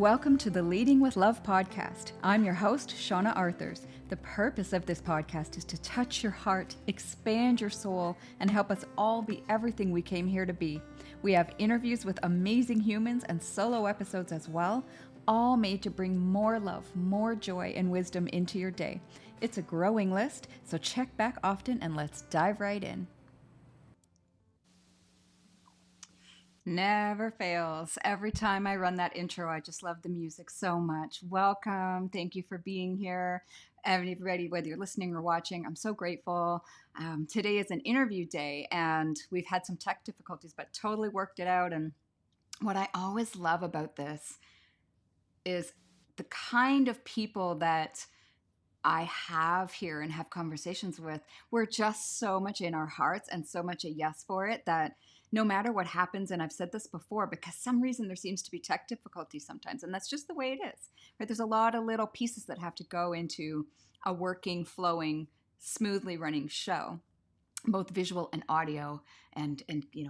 Welcome to the Leading with Love podcast. I'm your host, Shauna Arthurs. The purpose of this podcast is to touch your heart, expand your soul, and help us all be everything we came here to be. We have interviews with amazing humans and solo episodes as well, all made to bring more love, more joy, and wisdom into your day. It's a growing list, so check back often and let's dive right in. Never fails. Every time I run that intro, I just love the music so much. Welcome. Thank you for being here. Everybody, whether you're listening or watching, I'm so grateful. Today is an interview day, and we've had some tech difficulties, but totally worked it out. And what I always love about this is the kind of people that I have here and have conversations with. We're just so much in our hearts and so much a yes for it that no matter what happens, and I've said this before, because some reason there seems to be tech difficulties sometimes, and that's just the way it is, right? There's a lot of little pieces that have to go into a working, flowing, smoothly running show, both visual and audio and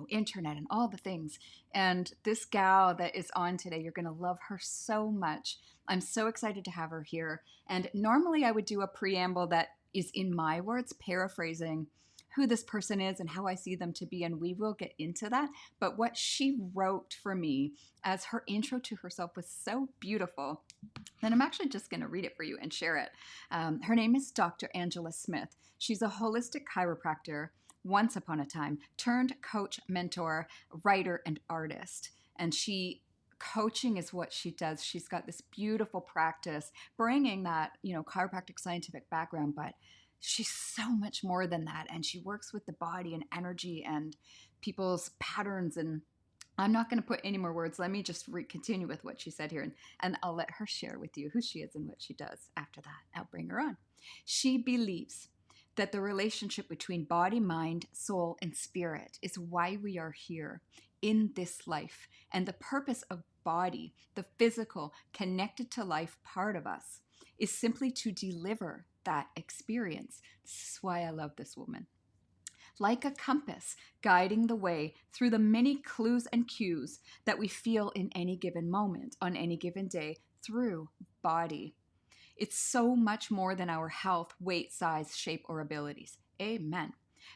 internet and all the things. And this gal that is on today, you're going to love her so much. I'm so excited to have her here. And normally I would do a preamble that is in my words, paraphrasing who this person is and how I see them to be, and we will get into that. But what she wrote for me as her intro to herself was so beautiful that I'm actually just going to read it for you and share it. Her name is Dr. Angela Smith. She's a holistic chiropractor, once upon a time, turned coach, mentor, writer, and artist. And coaching is what she does. She's got this beautiful practice, bringing that, chiropractic scientific background, but she's so much more than that. And she works with the body and energy and people's patterns. And I'm not going to put any more words. Let me just continue with what she said here. And I'll let her share with you who she is and what she does after that. I'll bring her on. She believes that the relationship between body, mind, soul, and spirit is why we are here in this life. And the purpose of body, the physical, connected to life part of us, is simply to deliver that experience. This is why I love this woman. Like a compass guiding the way through the many clues and cues that we feel in any given moment, on any given day, through body. It's so much more than our health, weight, size, shape, or abilities. Amen.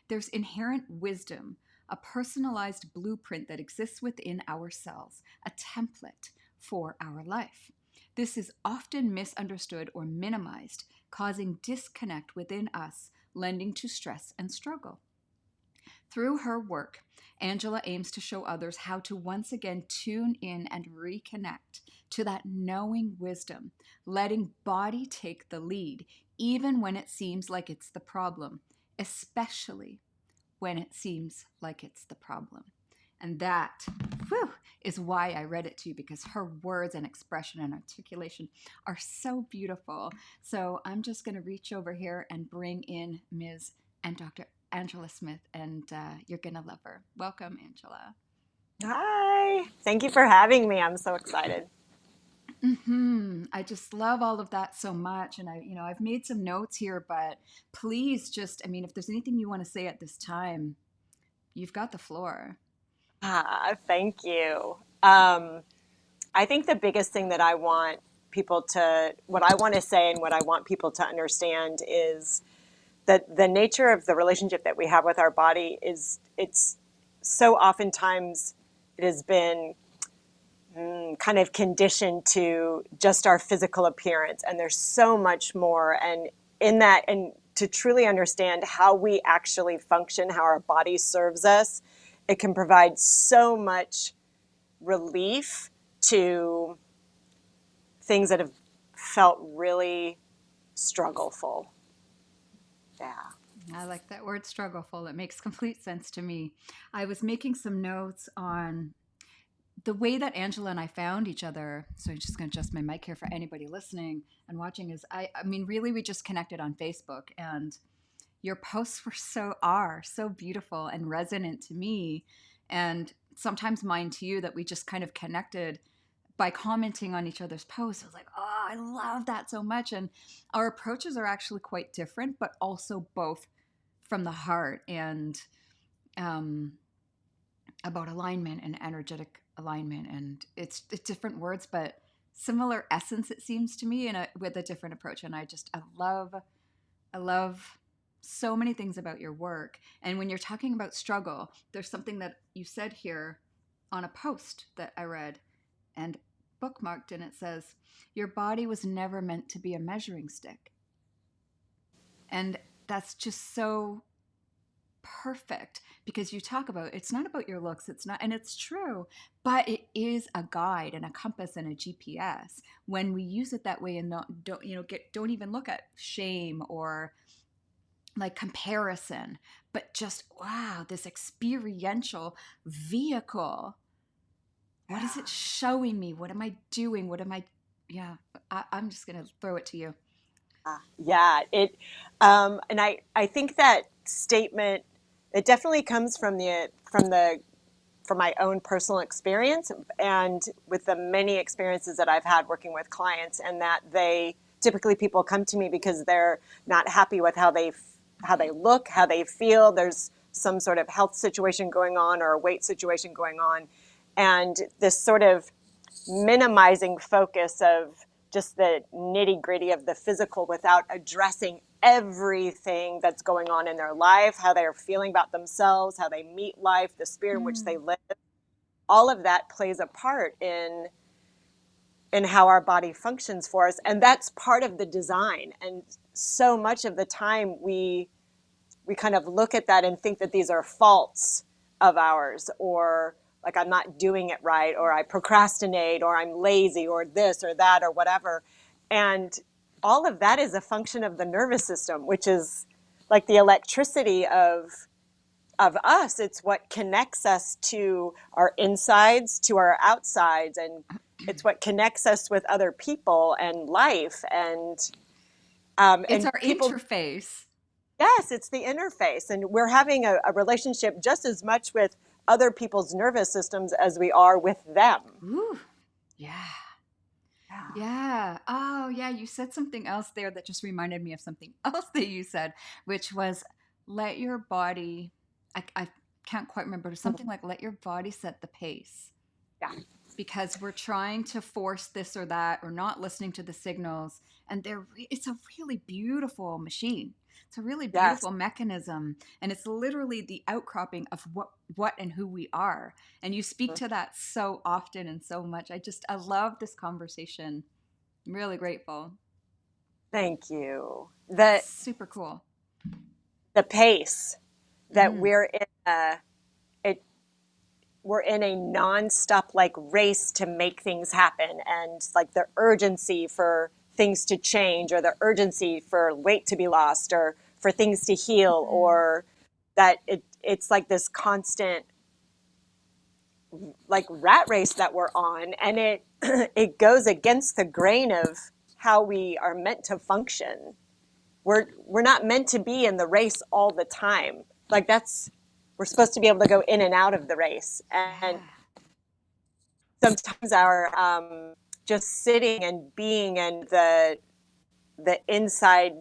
There's inherent wisdom, a personalized blueprint that exists within ourselves, a template for our life. This is often misunderstood or minimized, causing disconnect within us, lending to stress and struggle. Through her work, Angela aims to show others how to once again tune in and reconnect to that knowing wisdom, letting body take the lead, even when it seems like it's the problem, especially when it seems like it's the problem. And that is why I read it to you, because her words and expression and articulation are so beautiful. So I'm just going to reach over here and bring in Ms. and Dr. Angela Smith, and you're going to love her. Welcome, Angela. Hi. Thank you for having me. I'm so excited. I just love all of that so much. And I've made some notes here, but please if there's anything you want to say at this time, you've got the floor. Thank you. I think the biggest thing that what I want to say and what I want people to understand is that the nature of the relationship that we have with our body it's so oftentimes it has been kind of conditioned to just our physical appearance. And there's so much more. And in that, and to truly understand how we actually function, how our body serves us, it can provide so much relief to things that have felt really struggleful. Yeah. I like that word, struggleful. It makes complete sense to me. I was making some notes on the way that Angela and I found each other. So I'm just going to adjust my mic here for anybody listening and watching. Really, we just connected on Facebook, and your posts were so beautiful and resonant to me, and sometimes mine to you, that we just kind of connected by commenting on each other's posts. I was like, oh, I love that so much. And our approaches are actually quite different, but also both from the heart, and about alignment and energetic alignment. And it's different words, but similar essence, it seems to me, with a different approach. And I love so many things about your work. And when you're talking about struggle, there's something that you said here on a post that I read and bookmarked, and it says, "Your body was never meant to be a measuring stick." And that's just so perfect, because you talk about it's not about your looks, it's not, and it's true, but it is a guide and a compass and a GPS when we use it that way, and not don't you know get don't even look at shame or like comparison, but just wow, this experiential vehicle. What is it showing me? What am I doing? What am I? Yeah, I'm just gonna throw it to you. Yeah, and I think that statement, it definitely comes from my own personal experience and with the many experiences that I've had working with clients, and that they typically people come to me because they're not happy with how they look, how they feel. There's some sort of health situation going on or a weight situation going on, and this sort of minimizing focus of just the nitty gritty of the physical without addressing everything that's going on in their life, how they're feeling about themselves, how they meet life, the spirit in which Mm. they live. All of that plays a part in how our body functions for us, and that's part of the design. And so much of the time we kind of look at that and think that these are faults of ours, or like I'm not doing it right, or I procrastinate, or I'm lazy, or this or that, or whatever. And all of that is a function of the nervous system, which is like the electricity of us. It's what connects us to our insides, to our outsides, and it's what connects us with other people and life. It's And our people, interface. yes, it's the interface. And we're having a relationship just as much with other people's nervous systems as we are with them. Ooh, yeah. Yeah. Oh, yeah. You said something else there that just reminded me of something else that you said, which was let your body, I can't quite remember, but something like let your body set the pace, Yeah. because we're trying to force this or that or not listening to the signals. And it's a really beautiful machine. It's a really Yes. beautiful mechanism, and it's literally the outcropping of what and who we are. And you speak to that so often and so much. I love this conversation. I'm really grateful. Thank you. Super cool. The pace that Hmm. we're in it we're in a nonstop like race to make things happen, and like the urgency for things to change, or the urgency for weight to be lost, or for things to heal, Hmm. or that it's like this constant like rat race that we're on, and it it goes against the grain of how we are meant to function. We're not meant to be in the race all the time. Like that's we're supposed to be able to go in and out of the race, and Yeah. sometimes our just sitting and being in the inside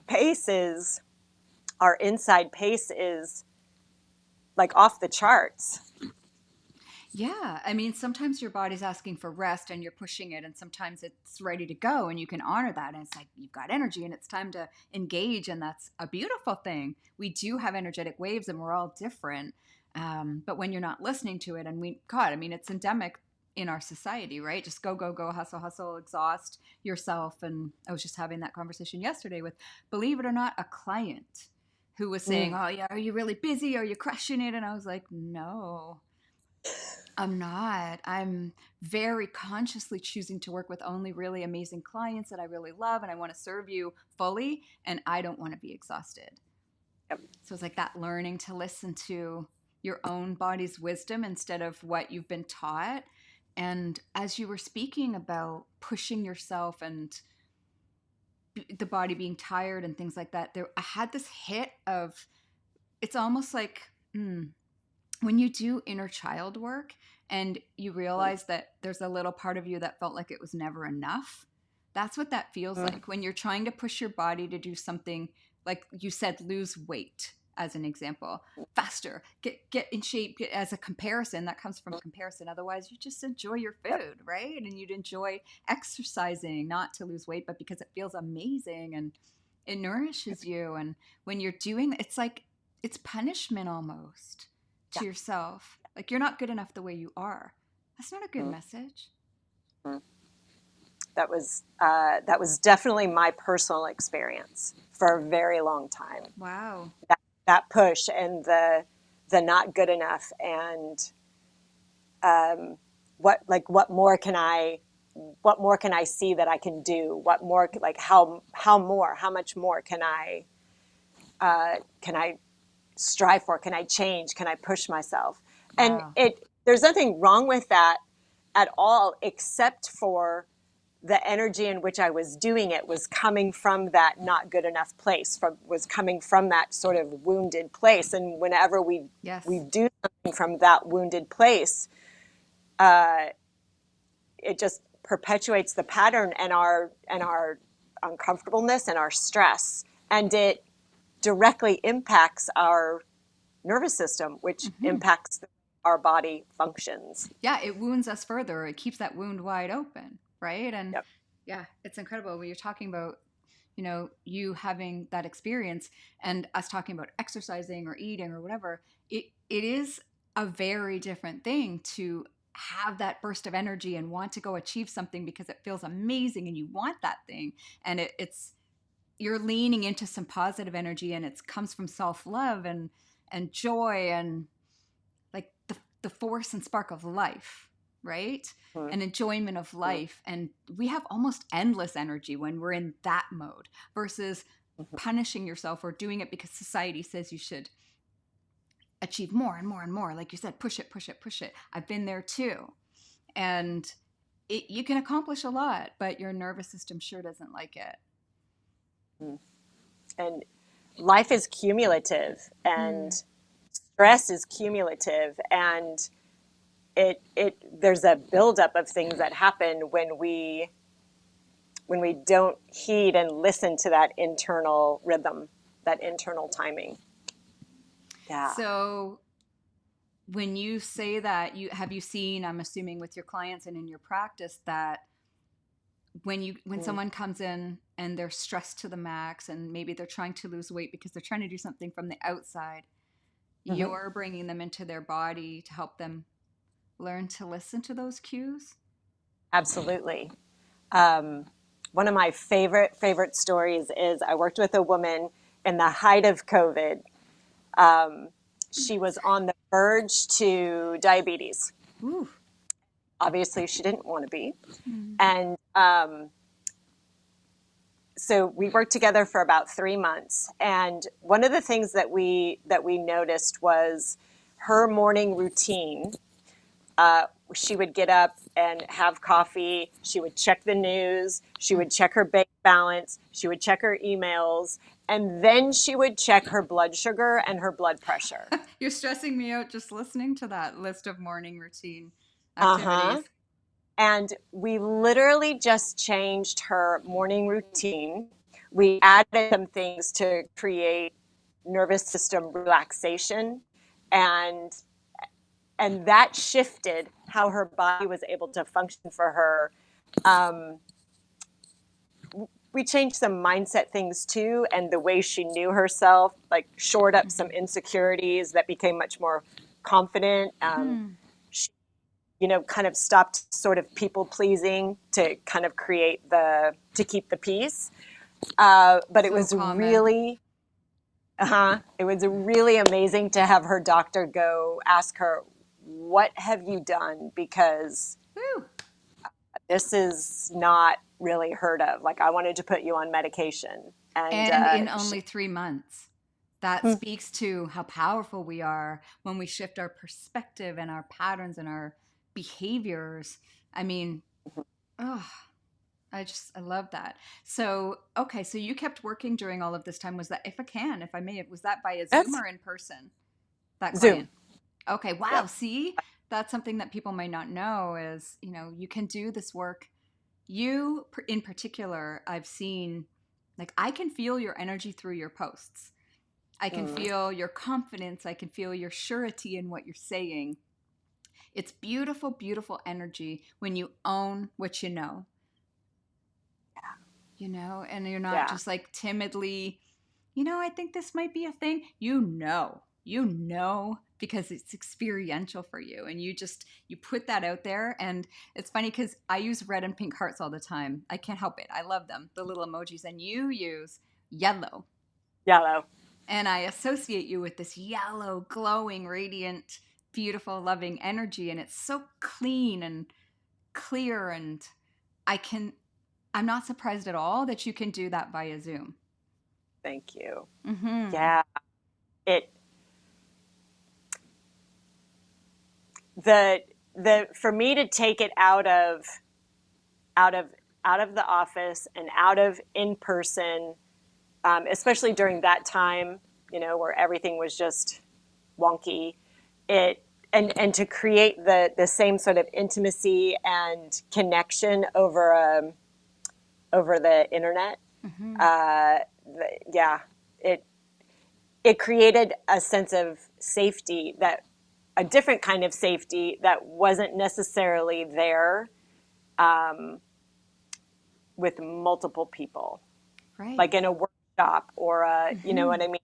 pace is our inside pace is like off the charts. Yeah, I mean, sometimes your body's asking for rest and you're pushing it, and sometimes it's ready to go, and you can honor that. And it's like you've got energy and it's time to engage, and that's a beautiful thing. We do have energetic waves, and we're all different. But when you're not listening to it, and God, I mean, it's endemic in our society, right? Just go, go, go, hustle, hustle, exhaust yourself. And I was just having that conversation yesterday with, believe it or not, a client who was saying, Mm. "Oh, yeah, are you really busy? Are you crushing it?" And I was like, "No, I'm not. I'm very consciously choosing to work with only really amazing clients that I really love, and I want to serve you fully, and I don't want to be exhausted." Yep. So it's like that learning to listen to your own body's wisdom instead of what you've been taught. And as you were speaking about pushing yourself and the body being tired and things like that, there I had this hit of it's almost like when you do inner child work and you realize that there's a little part of you that felt like it was never enough. That's what that feels Mm. like when you're trying to push your body to do something, like you said, lose weight. as an example. Faster, get in shape, as a comparison that comes from comparison. Otherwise, you just enjoy your Yep. food, right? And you'd enjoy exercising, not to lose weight, but because it feels amazing and it nourishes you. And when you're doing, it's like it's punishment almost Yeah. to yourself. Like you're not good enough the way you are. That's not a good Mm-hmm. message. That was definitely my personal experience for a very long time. Wow. That push and the not good enough, and what more can I see that I can do? What more, like how much more can I strive for? Can I change? Can I push myself? And Wow. there's nothing wrong with that at all, except for the energy in which I was doing it was coming from that not good enough place, was coming from that sort of wounded place. And whenever we Yes. do something from that wounded place, it just perpetuates the pattern and our uncomfortableness and our stress, and it directly impacts our nervous system, which Hmm. impacts our body functions. Yeah, it wounds us further. It keeps that wound wide open, right? And Yep. yeah, it's incredible when you're talking about, you having that experience and us talking about exercising or eating or whatever. It is a very different thing to have that burst of energy and want to go achieve something because it feels amazing and you want that thing. And it's you're leaning into some positive energy and it comes from self-love and joy and like the force and spark of life, right? Mm-hmm. And enjoyment of life. And we have almost endless energy when we're in that mode versus Mm-hmm. punishing yourself or doing it because society says you should achieve more and more and more. Like you said, push it, push it, push it. I've been there too. And you can accomplish a lot, but your nervous system sure doesn't like it. Mm-hmm. And life is cumulative, and Mm. stress is cumulative, and it there's a buildup of things that happen when we don't heed and listen to that internal rhythm, that internal timing. Yeah. So when you say that, you seen, I'm assuming with your clients and in your practice, that when Mm-hmm. someone comes in and they're stressed to the max and maybe they're trying to lose weight because they're trying to do something from the outside, Mm-hmm. you're bringing them into their body to help them learn to listen to those cues. Absolutely. One of my favorite stories is I worked with a woman in the height of COVID. She was on the verge to diabetes. Ooh. Obviously, she didn't want to be. Mm. And so we worked together for about 3 months. And one of the things that we noticed was her morning routine. She would get up and have coffee. She would check the news. She would check her bank balance. She would check her emails. And then she would check her blood sugar and her blood pressure. You're stressing me out just listening to that list of morning routine Uh huh. activities. And we literally just changed her morning routine. We added some things to create nervous system relaxation, and that shifted how her body was able to function for her. Um, we changed some mindset things too, and the way she knew herself, like shored up some Mm-hmm. insecurities that became much more confident. Hmm. She, kind of stopped sort of people pleasing to kind of to keep the peace. But So it was really amazing to have her doctor go ask her, "What have you done? Because Woo. this is not really heard of. Like, I wanted to put you on medication." And And in only 3 months. That hmm, speaks to how powerful we are when we shift our perspective and our patterns and our behaviors. I mean, oh, I love that. So, okay, so you kept working during all of this time. Was that, if I may, was that by a Zoom that's or in person? That Zoom. client? Okay, wow. Yep. See, that's something that people might not know is, you can do this work. You, in particular, I've seen, like, I can feel your energy through your posts. I can Mm. feel your confidence. I can feel your surety in what you're saying. It's beautiful, beautiful energy when you own what you know, and you're not Yeah. just like timidly, I think this might be a thing. Because it's experiential for you. And you put that out there. And it's funny because I use red and pink hearts all the time. I can't help it. I love them, the little emojis. And you use yellow. Yellow. And I associate you with this yellow, glowing, radiant, beautiful, loving energy. And it's so clean and clear. And I can, I'm not surprised at all that you can do that via Zoom. Thank you. Mm-hmm. Yeah. It the for me to take it out of out of the office and out of in person, especially during that time, where everything was just wonky. It and to create the same sort of intimacy and connection over the internet. Mm-hmm. Yeah, it it created a sense of safety, that a different kind of safety that wasn't necessarily there with multiple people, like Right. in a workshop or you know Mm-hmm. what I mean?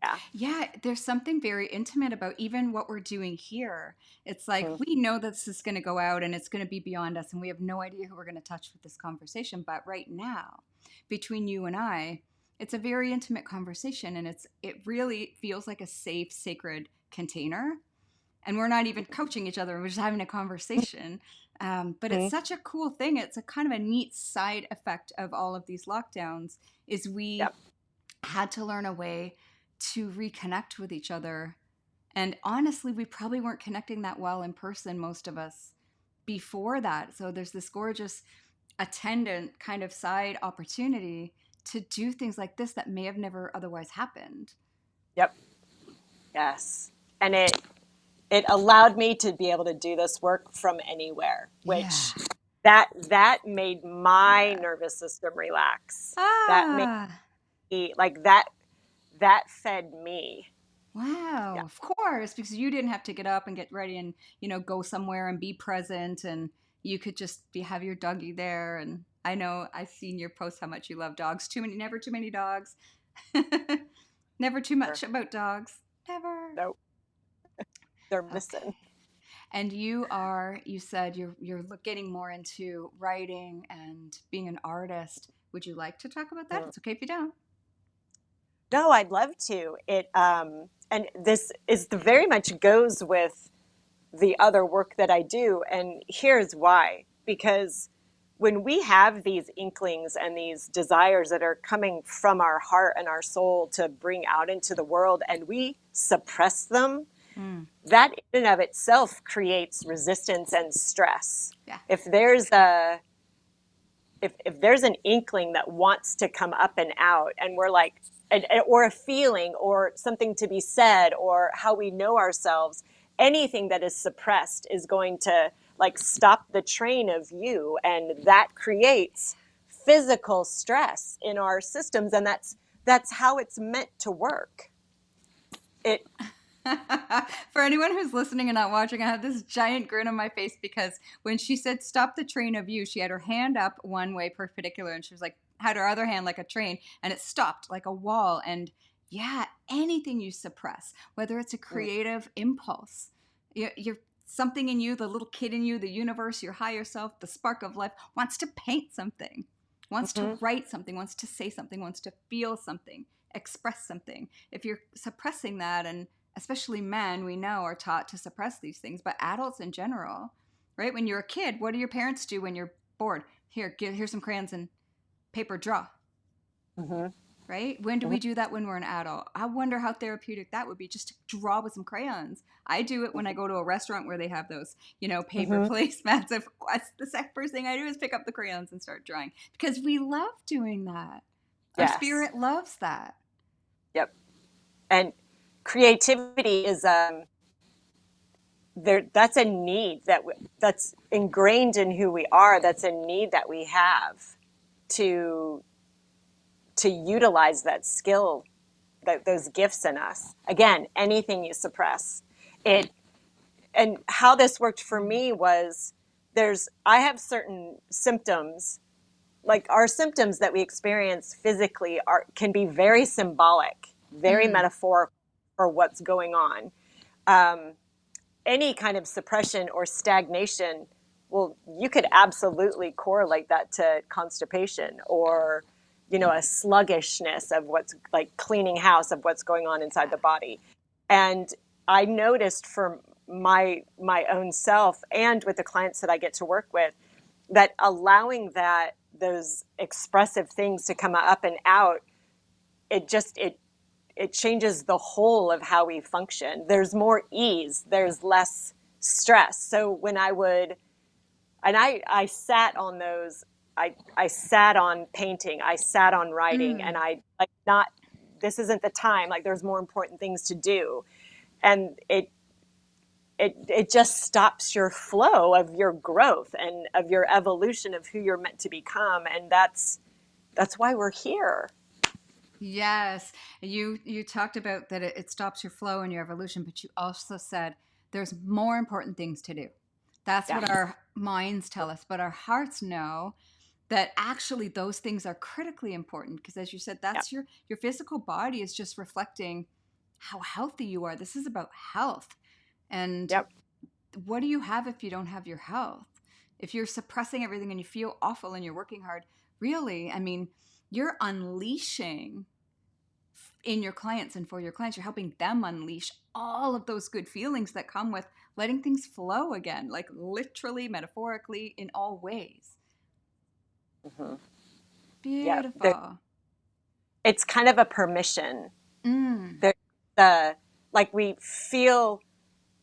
Yeah. Yeah, there's something very intimate about even what we're doing here. It's like Mhm. we know that this is going to go out and it's going to be beyond us, and we have no idea who we're going to touch with this conversation. But right now, between you and I, it's a very intimate conversation, and it really feels like a safe, sacred container. And we're not even coaching each other; we're just having a conversation. But it's Mhm. such a cool thing. It's a kind of a neat side effect of all of these lockdowns. Is we Yep. had to learn a way to reconnect with each other. And honestly, we probably weren't connecting that well in person, most of us, before that. So there's this gorgeous attendant kind of side opportunity to do things like this that may have never otherwise happened. Yep. Yes. And it allowed me to be able to do this work from anywhere, Yeah. which that made my Yeah. nervous system relax. That made Ah, me like that fed me. wow. Yeah. Of course, because you didn't have to get up and get ready and, go somewhere and be present, and you could just have your doggy there. And I know I've seen your post how much you love dogs. Never too many dogs. Never too much about dogs. Never. Nope. They're Okay. missing. And you said you're getting more into writing and being an artist. Would you like to talk about that? Mhm. It's okay if you don't. No, I'd love to. It and this is the very much goes with the other work that I do, and here's why. Because when we have these inklings and these desires that are coming from our heart and our soul to bring out into the world, and we suppress them, Mm, that in and of itself creates resistance and stress. yeah. If there's a if there's an inkling that wants to come up and out, and we're like, or a feeling or something to be said or how we know ourselves, anything that is suppressed is going to like stop the train of you, and that creates physical stress in our systems, and that's how it's meant to work. It For anyone who's listening and not watching, I have this giant grin on my face because when she said stop the train of you, she had her hand up one way perpendicular and she was like, had her other hand like a train and it stopped like a wall. And yeah, anything you suppress, whether it's a creative impulse, you're something in you, the little kid in you, the universe, your higher self, the spark of life wants to paint something, wants to Mhm. write something, wants to say something, wants to feel something, express something. If you're suppressing that, and especially men, we know, are taught to suppress these things, but adults in general, right? When you're a kid, what do your parents do when you're bored? Here's some crayons and paper, draw, Mhm. right? When do Mhm. we do that when we're an adult? I wonder how therapeutic that would be, just to draw with some crayons. I do it when I go to a restaurant where they have those, paper Mhm. placemats. That's the first thing I do is pick up the crayons and start drawing because we love doing that. Our Yes. spirit loves that. Yep. And creativity is there, that's a need that's ingrained in who we are. That's a need that we have to to utilize that skill those gifts in us. Again, anything you suppress, it. And how this worked for me was I have certain symptoms, like our symptoms that we experience physically can be very symbolic, very Mm. metaphorical for what's going on. Um, any kind of suppression or stagnation, well, you could absolutely correlate that to constipation or, a sluggishness of what's like cleaning house of what's going on inside the body. And I noticed for my own self and with the clients that I get to work with that allowing those expressive things to come up and out, it changes the whole of how we function. There's more ease, there's less stress. So when I would, and I sat on those, I sat on painting, I sat on writing, and Mm. I like not, this isn't the time, like there's more important things to do. And it just stops your flow of your growth and of your evolution of who you're meant to become. And that's why we're here. Yes, you talked about that it stops your flow and your evolution, but you also said there's more important things to do. That's Yeah. what our minds tell us, but our hearts know that actually those things are critically important because, as you said, Yeah. that's your physical body is just reflecting how healthy you are. This is about health, and Yep. what do you have if you don't have your health? If you're suppressing everything and you feel awful and you're working hard, really, I mean, you're unleashing in your clients and for your clients, you're helping them unleash all of those good feelings that come with letting things flow again, like literally, metaphorically, in all ways. Mm-hmm. Yeah. Beautiful. It's kind of a permission. Mm. There's the like we feel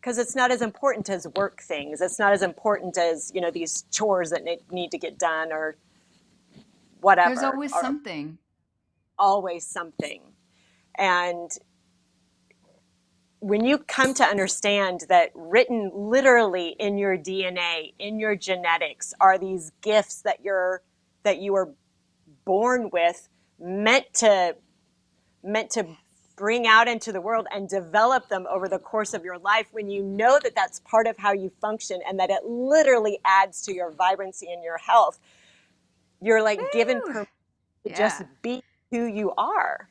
because it's not as important as work things. It's not as important as these chores that need to get done or There's whatever. always Or something. always something. And when you come to understand that written literally in your DNA, in your genetics, are these gifts that you were born with, meant to bring out into the world and develop them over the course of your life, when you know that that's part of how you function and that it literally adds to your vibrancy and your health, you're like given Woo! permission to just Yeah. be who you are.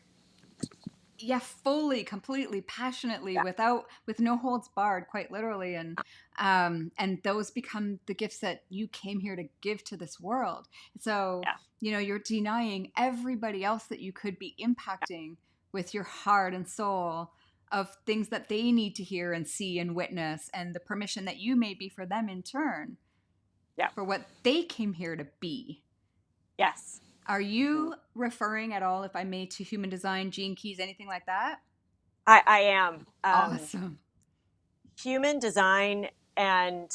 Yeah, fully, completely, passionately, Yeah. with no holds barred, quite literally, and those become the gifts that you came here to give to this world. So Yeah. you're denying everybody else that you could be impacting with your heart and soul of things that they need to hear and see and witness, and the permission that you may be for them in turn Yeah. for what they came here to be. Yes. Are Mhm. you referring at all, if I may, to human design, gene keys, anything like that? I am. Awesome. Human design, and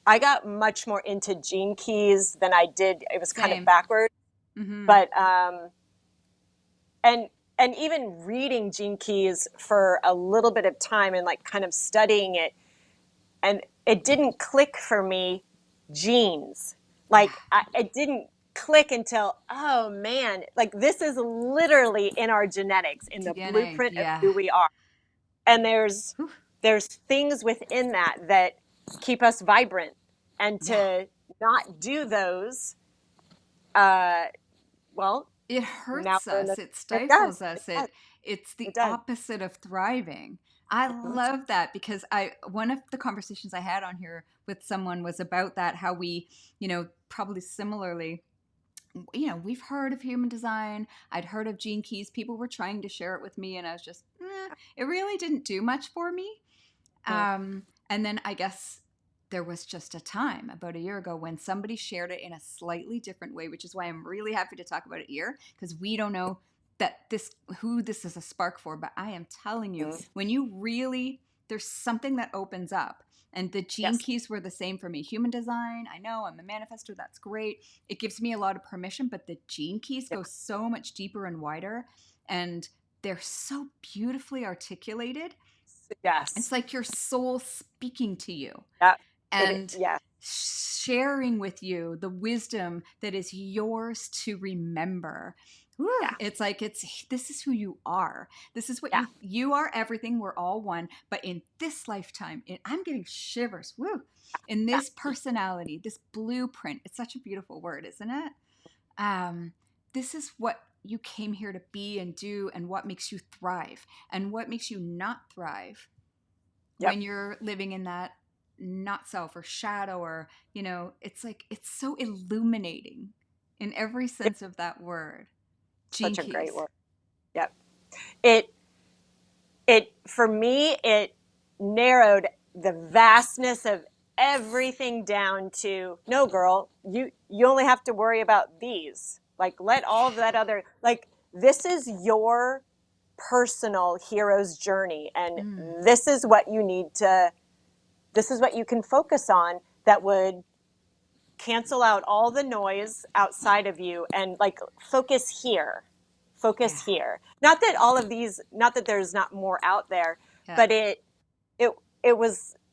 I got much more into gene keys than I did. It was kind of Same. backwards, Mm-hmm. but and and even reading gene keys for a little bit of time and like kind of studying it, and it didn't click for me. Genes, Yeah. it didn't click until, oh man, like this is literally in our genetics, in the DNA. blueprint of Yeah. who we are. And there's Whew. there's things within that keep us vibrant, and Yeah. to not do those, uh well, It now hurts we're in us. the, It it stifles does, it us. does, It's the it does. opposite of thriving. I Mhm. love that because I one of the conversations I had on here with someone was about that, how we, probably similarly, we've heard of human design. I'd heard of gene keys. People were trying to share it with me, and I was just, it really didn't do much for me. And then I guess there was just a time about a year ago when somebody shared it in a slightly different way, which is why I'm really happy to talk about it here because we don't know that who this is a spark for. But I am telling you, Mhm. when you really, there's something that opens up. And the gene Yes. keys were the same for me. Human design, I know I'm a manifestor, that's great. It gives me a lot of permission, but the gene keys Yep. go so much deeper and wider. And they're so beautifully articulated. It's Yes. like your soul speaking to you Yep. and Yes. sharing with you the wisdom that is yours to remember. Whew, Yeah. it's like this is who you are. This is what Yeah. you are everything. We're all one. But in this lifetime, I'm getting shivers. Woo. In Yeah. this personality, this blueprint, it's such a beautiful word, isn't it? Um, this is what you came here to be and do, and what makes you thrive, and what makes you not thrive Yep. when you're living in that not self or shadow, or it's like it's so illuminating in every It's sense of that word. Gene such a great keys. word. Yep. It it for me it narrowed the vastness of everything down to, no, girl, you only have to worry about these. Like, let all of that other, like, this is your personal hero's journey, and Mm, this is what you can focus on that would cancel out all the noise outside of you, and like focus here, yeah, focus here. Not that all of these, not that there's not more out there, yeah. but it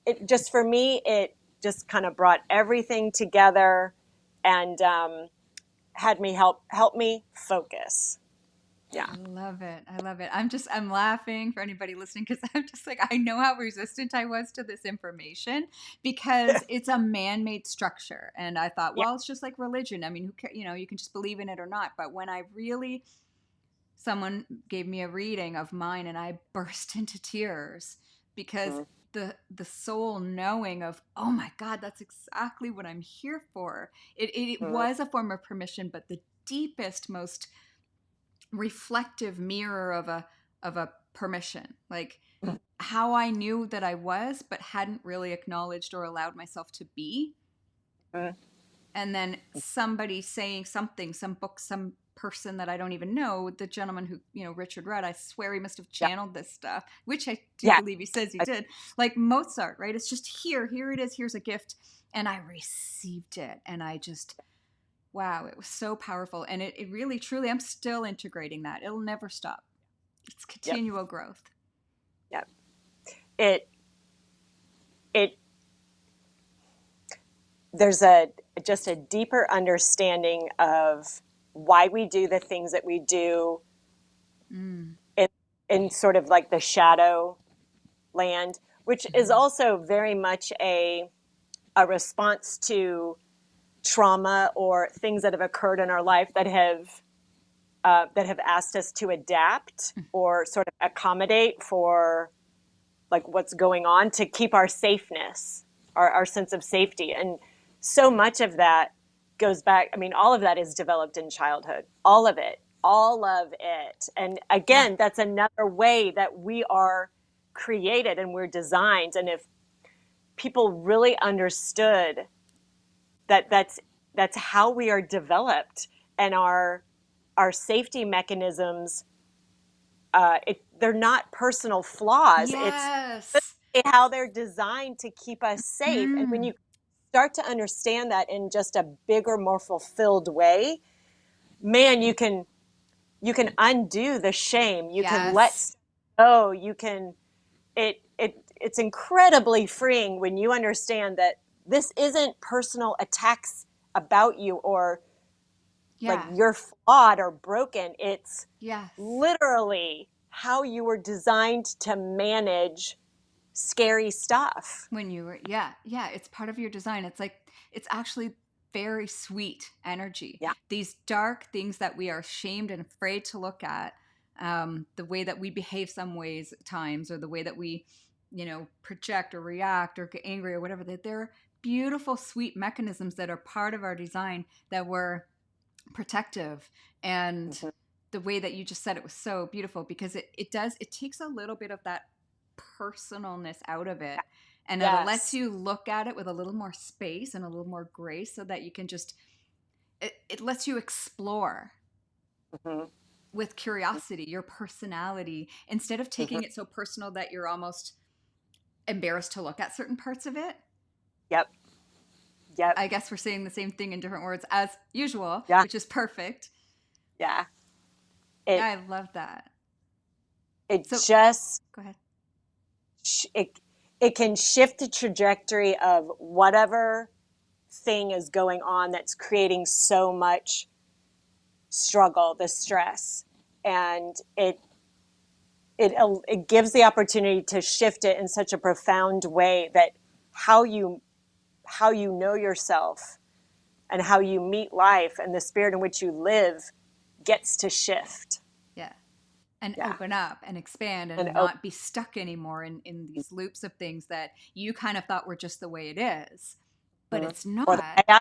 it just, for me, it just kind of brought everything together, and had me help me focus. Yeah. I love it. I love it. I'm laughing for anybody listening because I'm just like, I know how resistant I was to this information because it's a man made structure. And I thought, Yeah. well, it's just like religion. I mean, who cares? You can just believe in it or not. But when I really, someone gave me a reading of mine and I burst into tears because Mhm. the soul knowing of, oh my God, that's exactly what I'm here for. It Mhm. was a form of permission, but the deepest, most reflective mirror of a permission, like how I knew that I was but hadn't really acknowledged or allowed myself to be. Mhm. And then somebody saying something, some book, some person that I don't even know, the gentleman who, Richard Rudd, I swear he must have Yeah. channeled this stuff, which I do Yeah. believe he says he did, like Mozart, right? It's just here it is, here's a gift. And I received it, and I just, wow, it was so powerful. And it really, truly, I'm still integrating that. It'll never stop. It's Yep. continual growth. Yep. It it there's a just a deeper understanding of why we do the things that we do Mm. in, in sort of like the shadow land, which is Hmm. also very much a response to trauma or things that have occurred in our life that have asked us to adapt or sort of accommodate for like what's going on, to keep our safeness, our sense of safety. And so much of that goes back. I mean, all of that is developed in childhood, all of it, all of it. And Yeah. again, that's another way that we are created and we're designed. And if people really understood that that's how we are developed, and our safety mechanisms, they're not personal flaws. It's Yes. how they're designed to keep us safe. And when Mm. you start to understand that in just a bigger, more fulfilled way, man, you can undo the shame. You can let Yes. stuff go. You can it's incredibly freeing when you understand that this isn't personal attacks about you, or like Yeah. you're flawed or broken. It's Yes. literally how you were designed to manage scary stuff. When you were, yeah, yeah, it's part of your design. It's like, it's actually very sweet energy. Yeah. These dark things that we are ashamed and afraid to look at, the way that we behave some ways at times, or the way that we, project or react or get angry or whatever, that they're beautiful, sweet mechanisms that are part of our design, that were protective. And Mhm. the way that you just said it was so beautiful, because it takes a little bit of that personalness out of it, and it lets Yes. you look at it with a little more space and a little more grace, so that you can just, it lets you explore Mhm. with curiosity your personality, instead of Mhm. taking it so personal that you're almost embarrassed to look at certain parts of it. Yep. Yep. I guess we're saying the same thing in different words as usual, Yeah. which is perfect. Yeah. It I love that. it So just go ahead. it it can shift the trajectory of whatever thing is going on that's creating struggle, the stress, and it gives the opportunity to shift it in such a profound way that how you know yourself and how you meet life and the spirit in which you live gets to shift. Yeah. And Yeah. open up and expand And and not be stuck anymore in these loops of things that you kind of thought were just the way it is. But it's or the not. way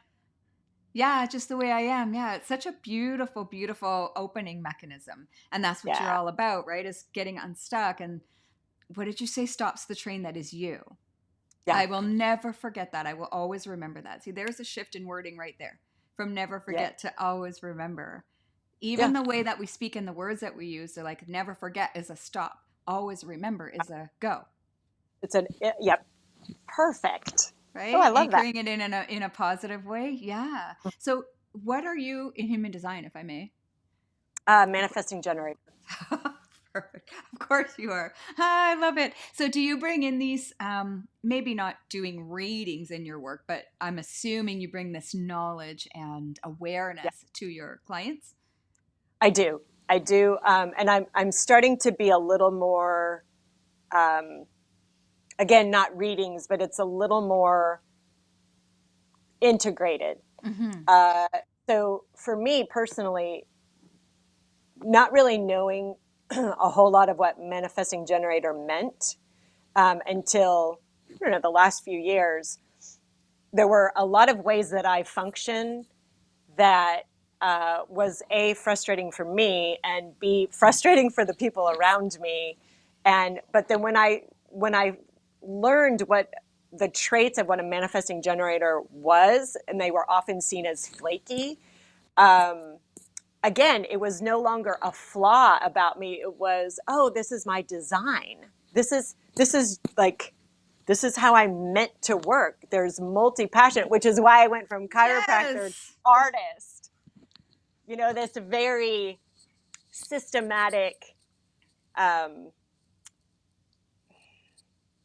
Yeah, just the way I am. Yeah, it's such a beautiful, beautiful opening mechanism. And that's what you're yeah, all about, right? Is getting unstuck. And what did you say stops the train that is you? yeah, I will never forget that. I will always remember that. See, there's a shift in wording right there from never yeah, forget to always remember. yeah. Even the way that we speak and the words that we use, they're like never forget is a stop, always remember is a go, Yep, perfect. Oh, I right? love that. Anchoring it in a positive way. Yeah. So, what are you in human design, if I may? Manifesting generator. Perfect. Of course you are. Ah, I love it. So, do you bring in these, maybe not doing readings in your work, but I'm assuming you bring this knowledge and Yeah, awareness to your clients? I do. I do. And I'm starting to be a little more, um, again, not readings, but it's a little more integrated. Mm-hmm. Uh, so for me personally, not really knowing a whole lot of what manifesting generator meant until I don't know the last few years, there were a lot of ways that I function that was A, frustrating for me, and B, frustrating for the people around me. And but then when I learned what the traits of what a manifesting generator was, and they were often seen as flaky. Um, Again, it was no longer a flaw about me. It was, oh, this is my design. This is like this is how I'm meant to work. There's multi-passionate, which is why I went from chiropractor to Yes. artist. This very systematic um,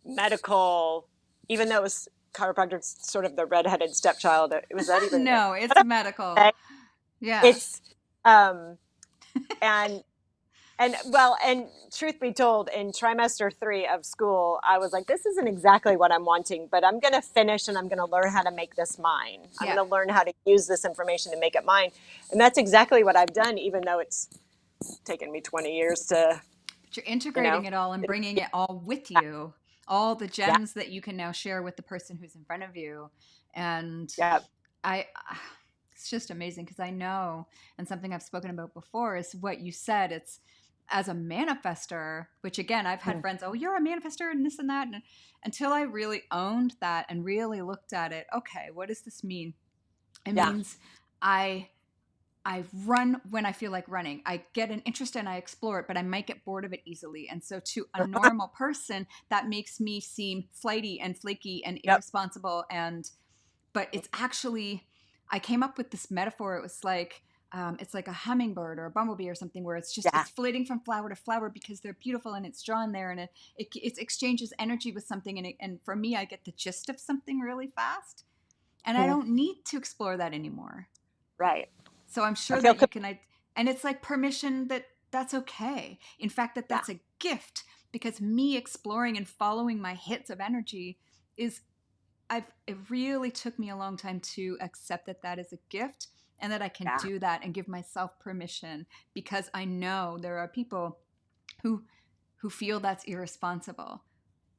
medical, even though it was chiropractor, sort of the redheaded stepchild. Was that even? No, it's medical. Yeah. It's um, and and truth be told, in trimester 3 of school, I was like, this isn't exactly what I'm wanting, but I'm going to finish and I'm going to learn how to make this mine. I'm Yeah. going to learn how to use this information to make it mine. And that's exactly what I've done, even though it's taken me 20 years to, But you're you know, integrating it all and bringing it all with you, all the yeah, gems that you can now share with the person who's in front of you. And yeah, I, it's just amazing because I know, and something I've spoken about before is what you said. It's as a manifester, which again, I've had friends, oh, you're a manifester and this and that. And until I really owned that and really looked at it, okay, what does this mean? It yeah, means I I run when I feel like running. I get an interest and I explore it, but I might get bored of it easily. And so, to a normal person, that makes me seem flighty and flaky and yep, irresponsible. But it's actually, I came up with this metaphor. It was like, it's like a hummingbird or a bumblebee or something where yeah, it's flitting from flower to flower because they're beautiful and it's drawn there and it exchanges energy with something and for me I get the gist of something really fast and I mhm, don't need to explore that anymore. right. So I'm I sure feel, that you can, and it's like permission that that's okay. In fact, that yeah, that's a gift because me exploring and following my hits of energy is, it really took me a long time to accept that that is a gift and that I can yeah, do that and give myself permission because I know there are people who, who feel that's irresponsible,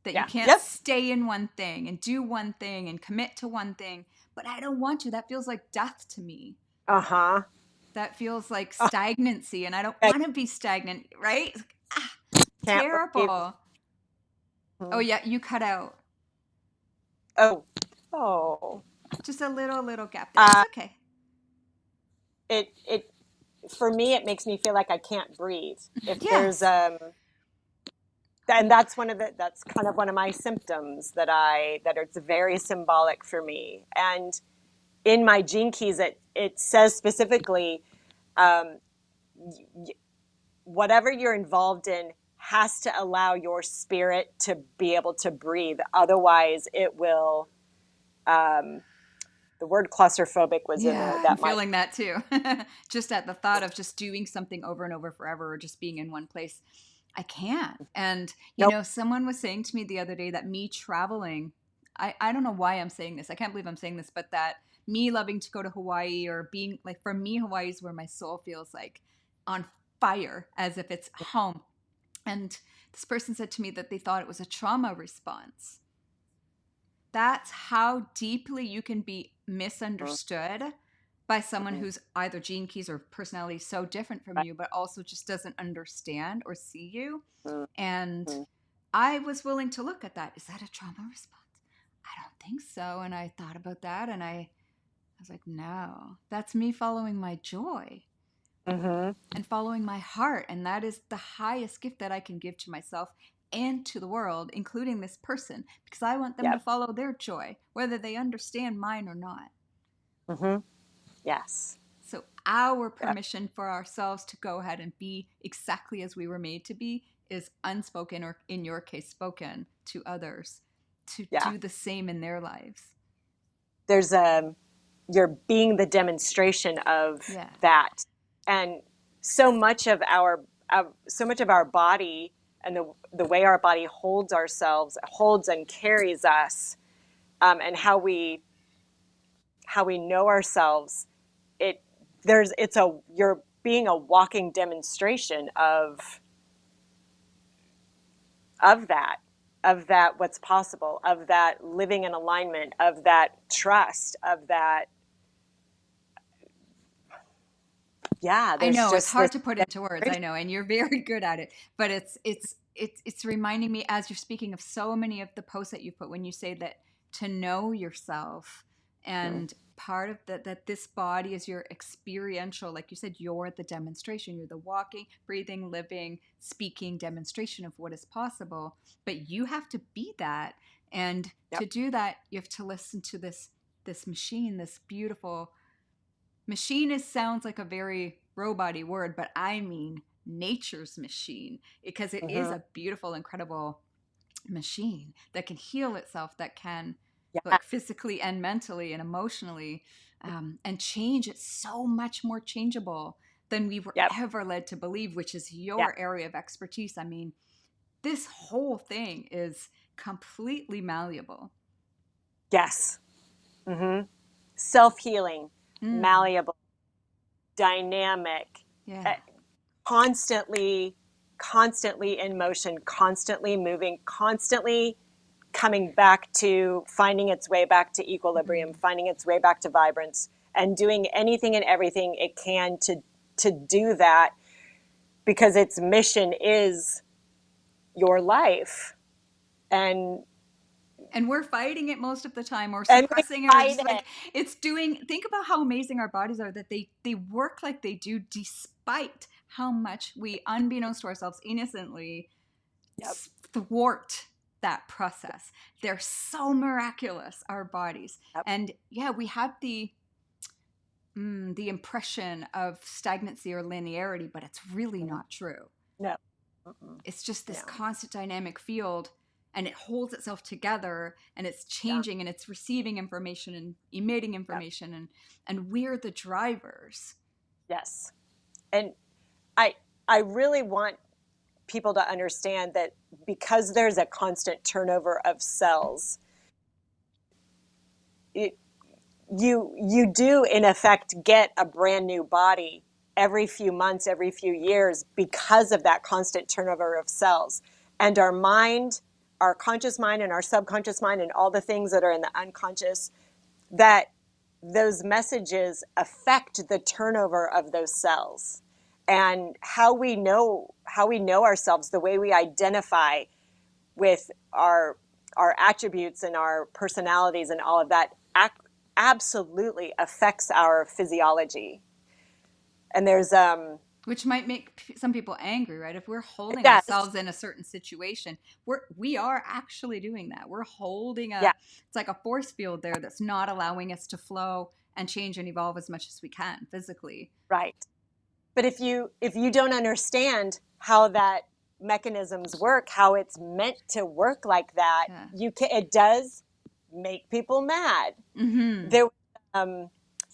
that you yeah, can't yep, stay in one thing and do one thing and commit to one thing. But I don't want to. That feels like death to me. uh huh. That feels like Oh, stagnancy and I don't I want to be stagnant, right? Ah, can't believe. terrible. Oh Mhm. yeah, you cut out Oh, oh. just a little gap there. It's Uh, okay. it for me, it makes me feel like I can't breathe. If there's Yes. and that's kind of one of my symptoms that it's very symbolic for me. And in my gene keys, it says specifically, um, whatever you're involved in has to allow your spirit to be able to breathe. Otherwise, it will the word claustrophobic was in there. Yeah, I'm That might, feeling that too. Just at the thought of just doing something over and over forever or just being in one place, I can't. And, nope. someone was saying to me the other day that me traveling, I don't know why I'm saying this. I can't believe I'm saying this, but that me loving to go to Hawaii or being like, for me, Hawaii is where my soul feels like on fire as if it's home. And this person said to me that they thought it was a trauma response. That's how deeply you can be misunderstood by someone Mhm. who's either gene keys or personality so different from you, but also just doesn't understand or see you. And Mhm. I was willing to look at that. Is that a trauma response? I don't think so. And I thought about that and I was like, no, that's me following my joy Mhm. and following my heart. And that is the highest gift that I can give to myself and to the world, including this person, because I want them to Yep. follow their joy, whether they understand mine or not. Mhm. Yes. So, our Yep. permission for ourselves to go ahead and be exactly as we were made to be is unspoken, or in your case, spoken to others to Yeah. do the same in their lives. There's a, you're being the demonstration of Yeah. that. And so much of so much of our body and the way our body holds ourselves, holds and carries us, and how we know ourselves, it it's a, you're being a walking demonstration of that, of that what's possible, of that living in alignment, of that trust, of that, yeah, I there's know it's just this hard to put into words. I know, and you're very good at it. But it's reminding me as you're speaking of so many of the posts that you put when you say that to know yourself, and part of that this body is your experiential, like you said, you're the demonstration. You're the walking, breathing, living, speaking demonstration of what is possible. But you have to be that, and yep. to do that, you have to listen to this machine, this beautiful machinist sounds like a very roboty word, but I mean nature's machine because it is Hmm. a beautiful, incredible machine that can heal itself, that can Yeah. like physically and mentally and emotionally and change. It's so much more changeable than we were Yep. ever led to believe, which is Yeah. your area of expertise. I mean, this whole thing is completely malleable. Yes. Hmm. Self-healing, Mm, malleable, dynamic, yeah. uh, constantly, constantly in motion, constantly moving, constantly coming back to finding its way back to equilibrium, Mm. finding its way back to vibrance, and doing anything and everything it can to do that, because its mission is your life. And And we're fighting it most of the time or we suppressing it or fight just it. like it's doing. Think about how amazing our bodies are, that they work like they do despite how much we, unbeknownst to ourselves, innocently Yep. thwart that process. They're so miraculous, our bodies. Yep. And yeah, we have the impression of stagnancy or linearity, but it's really Mm-hmm. not true. No. Mm-mm. It's just this No. constant dynamic field, and it holds itself together, and it's Yeah. changing, and it's receiving information and emitting Yep. information, and we're the drivers. Yes. And I I really want people to understand that because there's a constant turnover of cells, it, you do in effect get a brand new body every few months, every few years, because of that constant turnover of cells. And our mind, our conscious mind and our subconscious mind and all the things that are in the unconscious, that those messages affect the turnover of those cells, and how we know ourselves, the way we identify with our attributes and our personalities and all of that, absolutely affects our physiology. And there's Which might make some people angry, right? If we're it holding does. ourselves in a certain situation, we are actually doing that. We're holding Yeah. it's like a force field there that's not allowing us to flow and change and evolve as much as we can physically. Right. But if you don't understand how that mechanisms work, how it's meant to work like that, Yeah. it does make people mad. Mm-hmm. There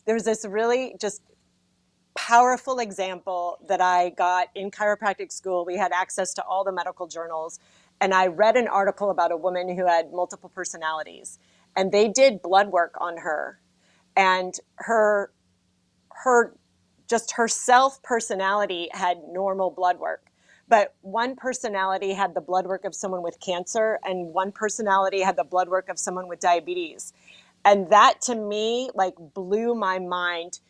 There's this really just powerful example that I got in chiropractic school. We had access to all the medical journals, and I read an article about a woman who had multiple personalities, and they did blood work on her, and her just her self personality had normal blood work. But one personality had the blood work of someone with cancer, and one personality had the blood work of someone with diabetes. And that to me, like, blew my mind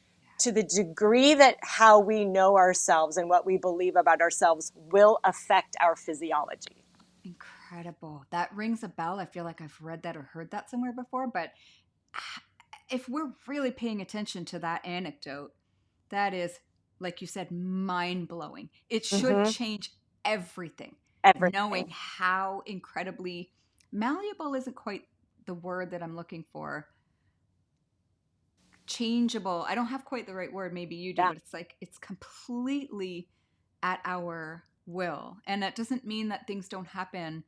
to the degree that how we know ourselves and what we believe about ourselves will affect our physiology. Incredible. That rings a bell. I feel like I've read that or heard that somewhere before, but if we're really paying attention to that anecdote, that is, like you said, mind blowing. It should Mm-hmm. change everything. Knowing Everything. how incredibly malleable isn't quite the word that I'm looking for. Changeable. I don't have quite the right word. Maybe you do, Yeah. but it's like it's completely at our will. And that doesn't mean that things don't happen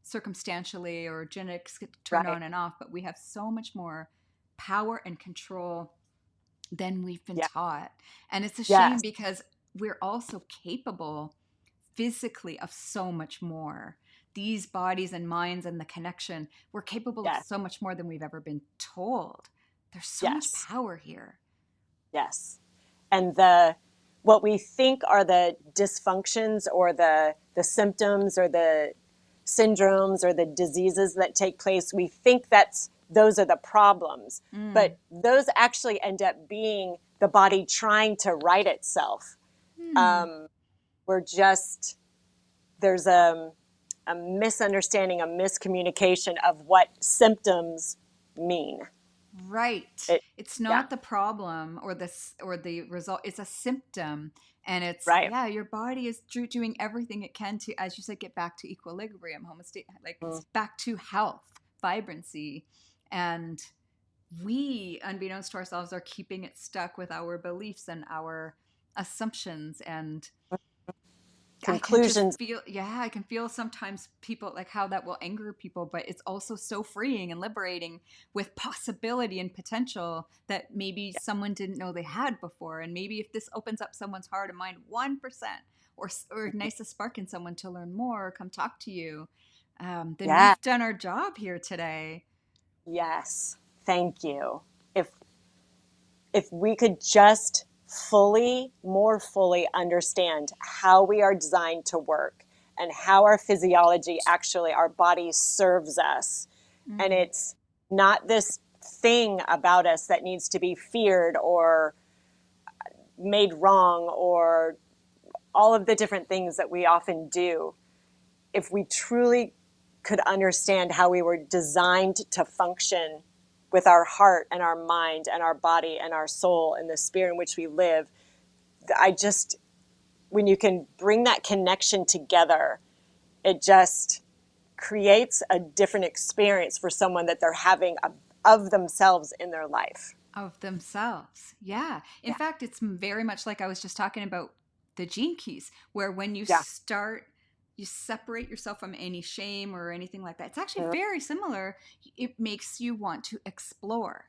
circumstantially or genetics get turned Right. on and off, but we have so much more power and control than we've been Yeah. taught. And it's a shame Yes. because we're also capable physically of so much more. These bodies and minds and the connection, we're capable of Yes. so much more than we've ever been told. There's so much Yes. power here. Yes. And the what we think are the dysfunctions or the symptoms or the syndromes or the diseases that take place, we think that's those are the problems, Mm. but those actually end up being the body trying to right itself. Hmm. We're just there's a misunderstanding, a miscommunication of what symptoms mean. Right. It, It's yeah, not the problem or the result. It's a symptom. And it's, right. yeah, your body is doing everything it can to, as you said, get back to equilibrium, homeostasis, like Mm, back to health, vibrancy. And we, unbeknownst to ourselves, are keeping it stuck with our beliefs and our assumptions. And I can just conclusions. feel, yeah, I can feel sometimes people like how that will anger people, but it's also so freeing and liberating with possibility and potential that maybe someone didn't know they had before. And maybe if this opens up someone's heart and mind 1% or ignites a spark in someone to learn more or come talk to you, then Yeah. we've done our job here today. Yes, thank you. If we could just more fully understand how we are designed to work and how our physiology actually, our body serves us. And Mm. it's not this thing about us that needs to be feared or made wrong or all of the different things that we often do. If we truly could understand how we were designed to function with our heart and our mind and our body and our soul and the spirit in which we live, I just, when you can bring that connection together, it just creates a different experience for someone that they're having of themselves in their life. Of themselves. Yeah. In Yeah. fact, it's very much like I was just talking about the gene keys, where when you Yeah. start, you separate yourself from any shame or anything like that. It's actually Mm-hmm. very similar. It makes you want to explore.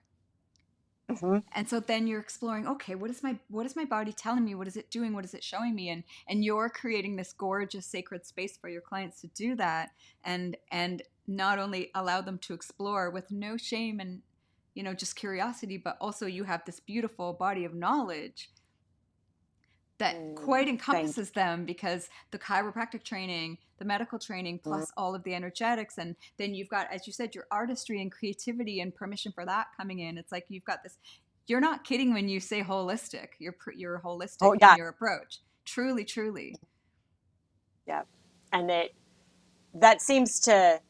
Mm-hmm. And so then you're exploring, okay, what is my body telling me? What is it doing? What is it showing me? And you're creating this gorgeous sacred space for your clients to do that and not only allow them to explore with no shame and just curiosity, but also you have this beautiful body of knowledge that quite Thank encompasses them because the chiropractic training, the medical training, you. plus all of the energetics. And then you've got, as you said, your artistry and creativity and permission for that coming in. It's like you've got this, you're not kidding when you say holistic. You're holistic Oh, in yeah. your approach. Truly, truly. Yeah. And that seems to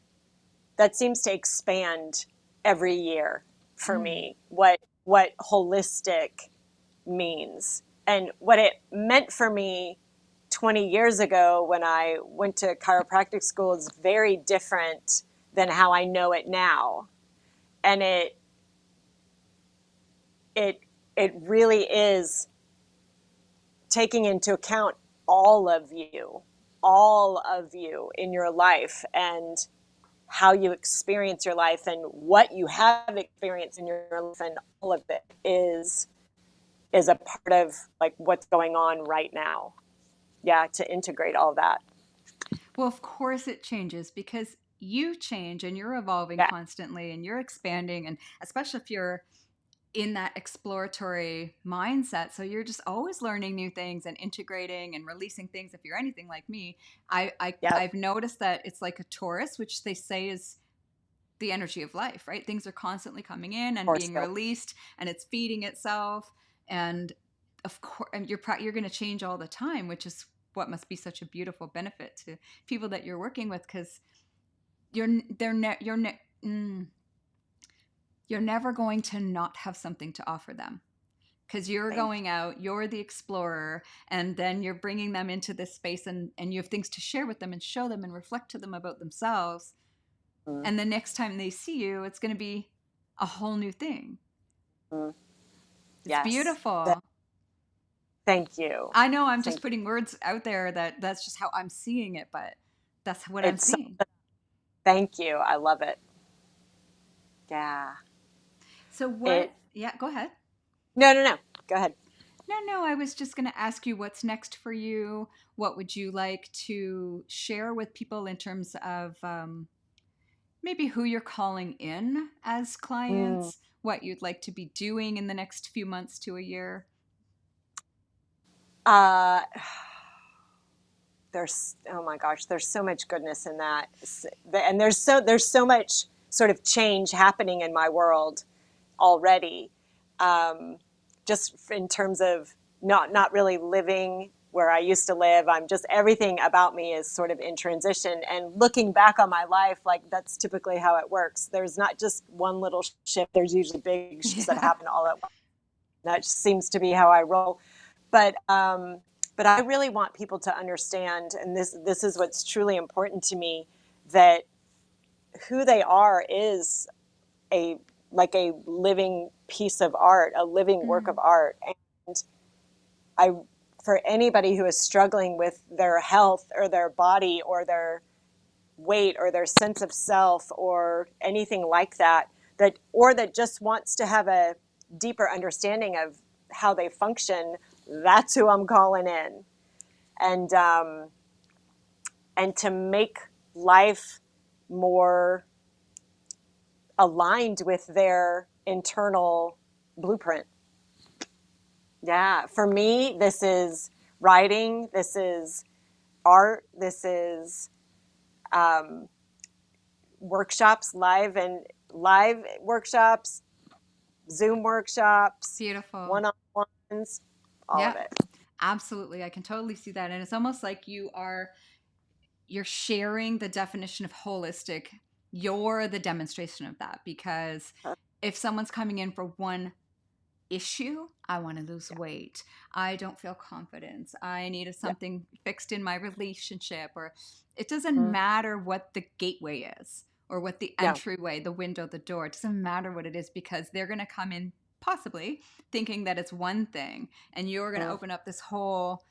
that seems to expand every year for Mm, me, what holistic means and what it meant for me 20 years ago when I went to chiropractic school is very different than how I know it now. And it it really is taking into account all of you, all of you in your life, and how you experience your life and what you have experienced in your life, and all of it is a part of like what's going on right now. Yeah, to integrate all that. Well, of course it changes because you change and you're evolving Yeah, constantly and you're expanding. And especially if you're in that exploratory mindset. So you're just always learning new things and integrating and releasing things. If you're anything like me, yeah, I've noticed that it's like a Taurus, which they say is the energy of life, right? Things are constantly coming in and for being sure. released, and it's feeding itself. And of course, and you're going to change all the time, which is what must be such a beautiful benefit to people that you're working with, because mm, you're never going to not have something to offer them because you're Thank going out, you're the explorer, and then you're bringing them into this space, and you have things to share with them and show them and reflect to them about themselves. you. And the next time they see you, it's going to be a whole new thing. Mm-hmm. It's Yes. beautiful. Thank you. I know I'm just Thank you. putting words out there that's just how I'm seeing it, but that's what I'm It's so, seeing. thank you. I love it. Yeah. So what, It, yeah, go ahead. no, no, no. Go ahead. No, I was just going to ask you what's next for you. What would you like to share with people in terms of maybe who you're calling in as Mm. clients, what you'd like to be doing in the next few months to a year? Uh, there's, oh my gosh, there's so much goodness in that. And there's so much sort of change happening in my world already. Um, just in terms of not really living where I used to live. I'm just, everything about me is sort of in transition, and looking back on my life, like that's typically how it works. There's not just one little shift. There's usually big shifts that Yeah. happen all at once. That just seems to be how I roll. But but I really want people to understand, and this is what's truly important to me, that who they are is a like a living piece of art, a living work Mm. of art. And I, for anybody who is struggling with their health or their body or their weight or their sense of self or anything like that, that or that just wants to have a deeper understanding of how they function, that's who I'm calling in. And and to make life more aligned with their internal blueprint. Yeah, for me, this is writing, this is art, this is workshops, live workshops, Zoom workshops, Beautiful. one-on-ones, all of Yeah, it. absolutely. I can totally see that. And it's almost like you're sharing the definition of holistic. You're the demonstration of that because if someone's coming in for one issue, I want to lose Yeah. weight, I don't feel confidence, I needed Yeah. something fixed in my relationship, or it doesn't Mm. matter what the gateway is or what the No. entryway, the window, the door, it doesn't matter what it is because they're going to come in possibly thinking that it's one thing, and you're going to Mm. open up this whole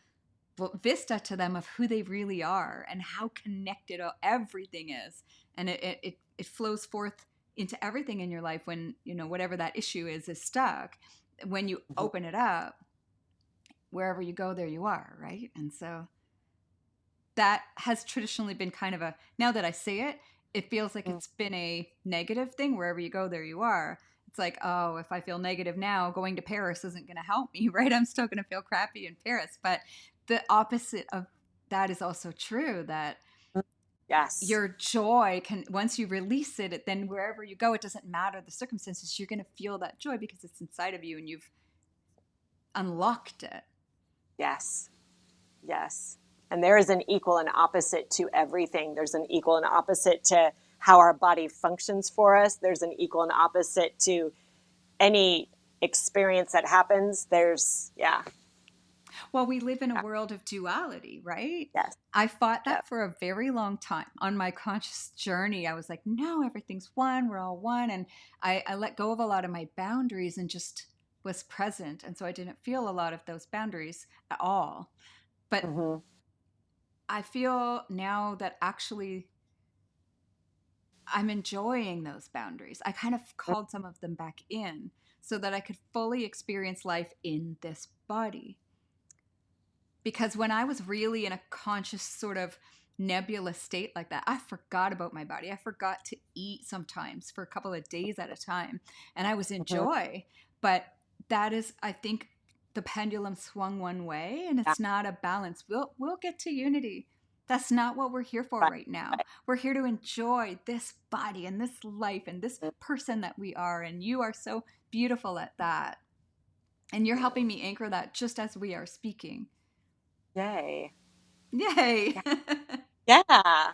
vista to them of who they really are and how connected everything is. And it flows forth into everything in your life when, whatever that issue is stuck. When you Mhm. open it up, wherever you go, there you are, right? And so that has traditionally been kind of a, now that I say it, it feels like Mm. it's been a negative thing. Wherever you go, there you are. It's like, oh, if I feel negative now, going to Paris isn't going to help me, right? I'm still going to feel crappy in Paris. But the opposite of that is also true, that Mm. Yes. your joy can, once you release it, then wherever you go, it doesn't matter the circumstances, you're going to feel that joy because it's inside of you and you've unlocked it. Yes. Yes. And there is an equal and opposite to everything. There's an equal and opposite to how our body functions for us. There's an equal and opposite to any experience that happens. There's, yeah, Well, we live in a yeah, world of duality, right? yes, I fought yeah. that for a very long time on my conscious journey. I was like, no, everything's one, we're all one. And I let go of a lot of my boundaries and just was present. And so I didn't feel a lot of those boundaries at all. But Hmm. I feel now that actually I'm enjoying those boundaries. I kind of called some of them back in so that I could fully experience life in this body. Because when I was really in a conscious sort of nebulous state like that, I forgot about my body. I forgot to eat sometimes for a couple of days at a time. And I was in Mhm. joy. But that is, I think, the pendulum swung one way and Yeah, it's not a balance. We'll get to unity. That's not what we're here for right, right now. right. We're here to enjoy this body and this life and this person that we are. And you are so beautiful at that. And you're helping me anchor that just as we are speaking. Yay. Yay. Yeah. Yeah.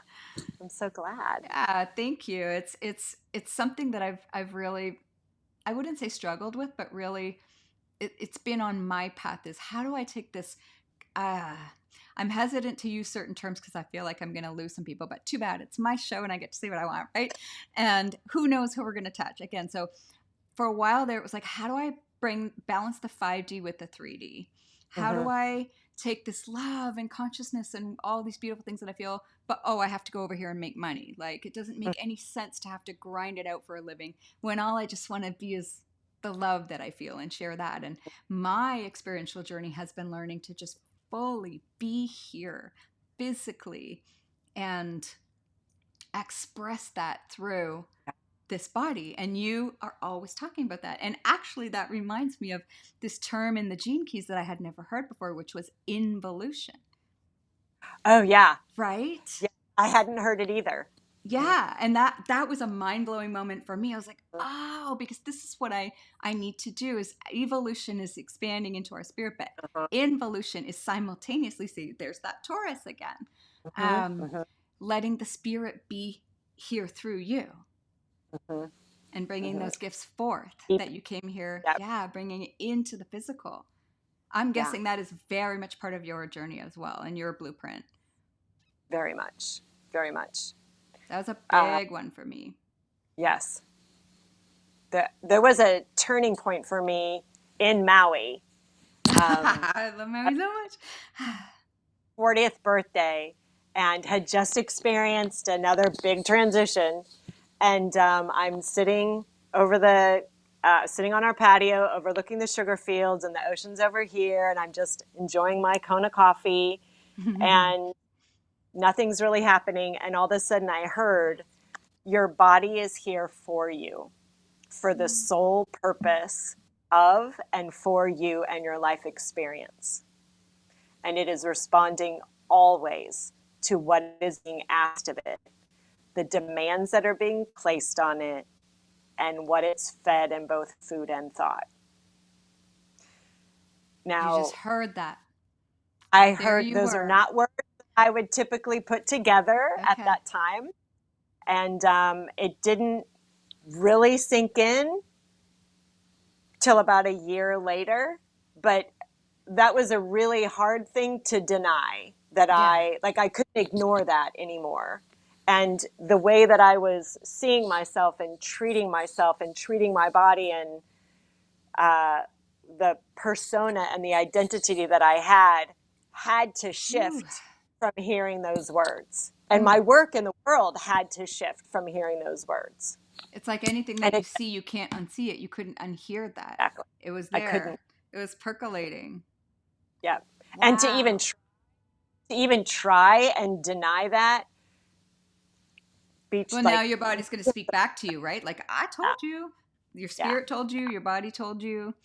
I'm so glad. Yeah, thank you. It's something that I've really, I wouldn't say struggled with, but really it's been on my path is how do I take this uh I'm hesitant to use certain terms because I feel like I'm going to lose some people, but too bad. It's my show and I get to say what I want, right? And who knows who we're going to touch again. So for a while there, it was like, how do I bring balance the 5D with the 3D? How do Hmm. I take this love and consciousness and all these beautiful things that I feel, but oh, I have to go over here and make money. Like it doesn't make any sense to have to grind it out for a living when all I just want to be is the love that I feel and share that. And my experiential journey has been learning to just fully be here physically and express that through this body. And you are always talking about that. And actually, that reminds me of this term in the Gene Keys that I had never heard before, which was involution, Oh, yeah. right? Yeah. I hadn't heard it either. Mhm. Yeah, and that was a mind-blowing moment for me. I was like, "Oh, because this is what I need to do is evolution is expanding into our spirit, but Uh-huh. involution is simultaneously see there's that Taurus again. Hmm. Um Hmm. letting the spirit be here through you Hmm. and bringing Hmm. those gifts forth Keep, that you came here, yeah, yeah, bringing it into the physical. I'm yeah, guessing that is very much part of your journey as well and your blueprint. very much, very much. That was a Uh, big one for me. yes, there was a turning point for me in Maui. Um, I love Maui so much. 40th birthday, and had just experienced another big transition. And I'm sitting over the sitting on our patio, overlooking the sugar fields, and the ocean's over here, and I'm just enjoying my Kona coffee, and nothing's really happening. And all of a sudden, I heard, "Your body is here for you, for the sole purpose of and for you and your life experience, and it is responding always to what is being asked of it, the demands that are being placed on it, and what it's fed in both food and thought." You just Now, heard that. I There heard you those are were. not words I would typically put together at Okay. that time. And it didn't really sink in till about a year later. But that was a really hard thing to deny that Yeah. I couldn't ignore that anymore. And the way that I was seeing myself and treating my body and uh, the persona and the identity that I had to Ooh. shift from hearing those words. And Mm. my work in the world had to shift from hearing those words. It's like anything And that you it, see, you can't unsee it. You couldn't unhear that. exactly, It was I couldn't. there. It was percolating. Yeah. And Wow. to even try and deny that beach Well, now like your body's going to speak back to you, right? Like, I told yeah, you. Your yeah. spirit told you. Your body told you.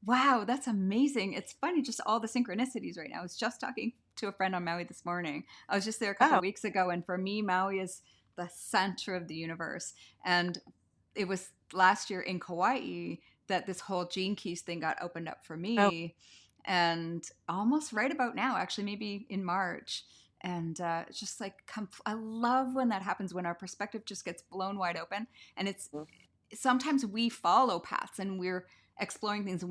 Wow, that's amazing. It's funny, just all the synchronicities right now. I was just talking to a friend on Maui this morning. I was just there a couple Oh, weeks ago, and for me, Maui is the center of the universe. And it was last year in Kauai that this whole Gene Keys thing got opened up for oh, me. And almost right about now, actually, maybe in March. And it's just like, I love when that happens, when our perspective just gets blown wide open. And it's sometimes we follow paths and we're exploring things and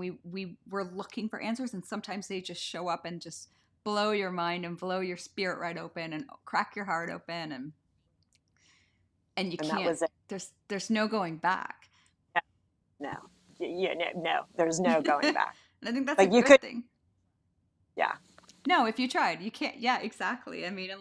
we're looking for answers. And sometimes they just show up and just blow your mind and blow your spirit right open and crack your heart open. And you and that can't, was it. there's no going back. No, no, yeah, no, no, there's no going And back. I think that's a Like you could, good thing. yeah, No, if you tried, you can't. Yeah, exactly. I mean,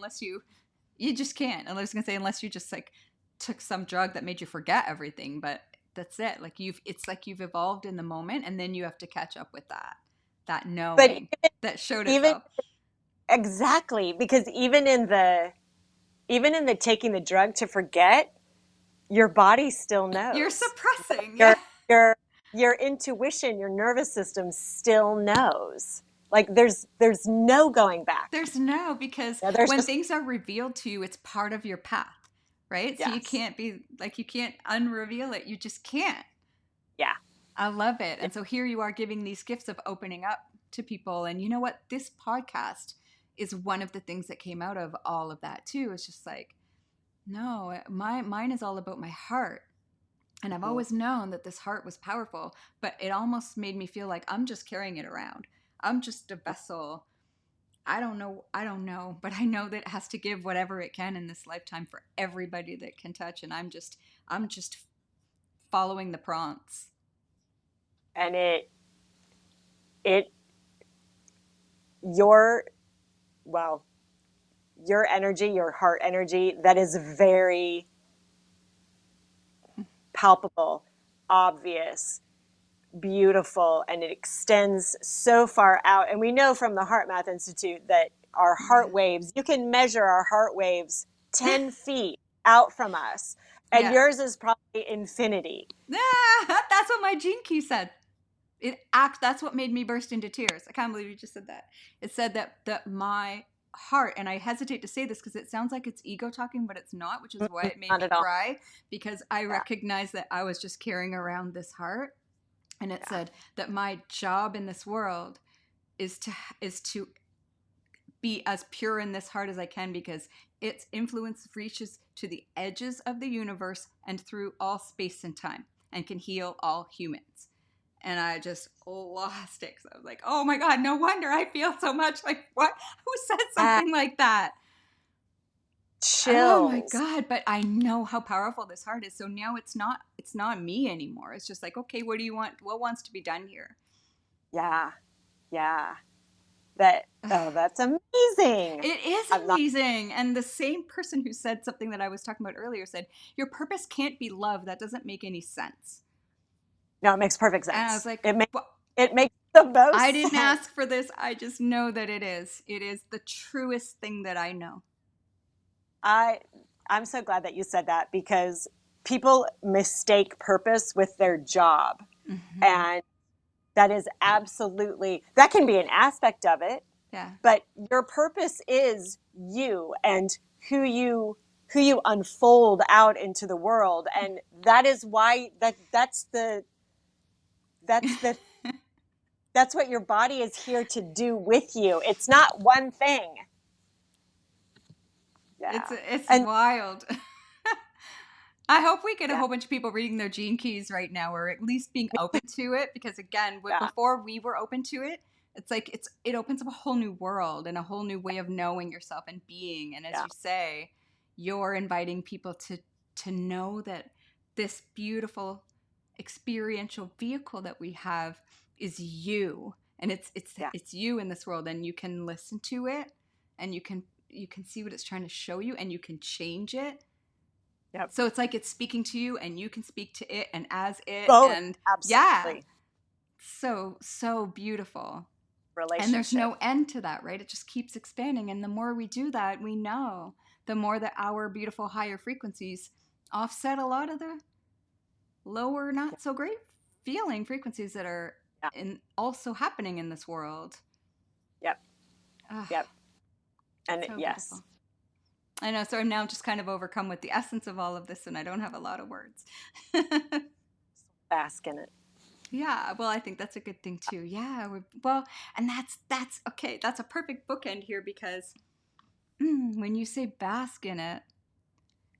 you just can't. I was going to say, unless you just like took some drug that made you forget everything, but that's it. Like it's like you've evolved in the moment, and then you have to catch up with that But knowing that showed even itself. exactly, because even in the taking the drug to forget, your body still You're knows. suppressing, Your yeah. your your intuition, your nervous system still knows. Like there's no going back. There's no, because Yeah, there's when just things are revealed to you, it's part of your path, right? So you yes. can't be like, you can't unreveal it. You just can't. Yeah. I love it. Yeah. And so here you are giving these gifts of opening up to people. And you know what? This podcast is one of the things that came out of all of that too. It's just like, no, mine is all about my heart. And I've Mhm. always known that this heart was powerful, but it almost made me feel like I'm just carrying it around. I'm just a vessel. I don't know, but I know that it has to give whatever it can in this lifetime for everybody that can touch. And I'm just following the prompts. And it your well, your energy, your heart energy, that is very palpable, obvious, beautiful, and it extends so far out. And we know from the Heart Math Institute that our heart waves, you can measure our heart waves 10 feet out from us, and Yeah. yours is probably infinity. That's what my gene key said. That's what made me burst into tears. I can't believe you just said that. It said that my heart, and I hesitate to say this because it sounds like it's ego talking, but it's not, which is why it made Not me at all. cry, because I Yeah, recognized that I was just carrying around this heart. And it yeah, said that my job in this world is to be as pure in this heart as I can, because its influence reaches to the edges of the universe and through all space and time and can heal all humans. And I just lost it. So I was like, oh my God, no wonder I feel so much. Like, what? Who said yeah. something like that? Oh my Chills. God. But I know how powerful this heart is. So now it's not me anymore. It's just like, okay, what do you want? What wants to be done here? Yeah, yeah. That oh, that's amazing. It is I'm not. amazing. And the same person who said something that I was talking about earlier said, your purpose can't be love. That doesn't make any sense. No, it makes perfect And I was sense. like, It well, it makes the I most didn't sense. ask for this. I just know that it is. It is the truest thing that I know. I I'm so glad that you said that because people mistake purpose with their job. Hmm. And that is absolutely that can be an aspect of it, Yeah. but your purpose is you and who you unfold out into the world. And that is why that's the that's what your body is here to do with you. It's not one thing. it's Yeah. it's And wild. I hope we get a yeah, whole bunch of people reading their gene keys right now, or at least being open to it. Because again, yeah, before we were open to it, it's like it opens up a whole new world and a whole new way of knowing yourself and being. And as yeah, you say, you're inviting people to know that this beautiful experiential vehicle that we have is you, and yeah. it's you in this world, and you can listen to it, and you can see what it's trying to show you, and you can change it. Yep. So it's like it's speaking to you and you can speak to it and as it, Both, and yeah, absolutely. so beautiful. And there's Relationship. no end to that, right? It just keeps expanding, and the more we do that, we know the more that our beautiful higher frequencies offset a lot of the lower, Yeah, not so great feeling frequencies that are yeah. in also happening in this world. Yep. Ah, Yep. And so yes, beautiful. I know. So I'm now just kind of overcome with the essence of all of this, and I don't have a lot of words. bask in it. Yeah, well, I think that's a good thing too. Yeah, well, and that's okay. That's a perfect bookend here, because when you say bask in it,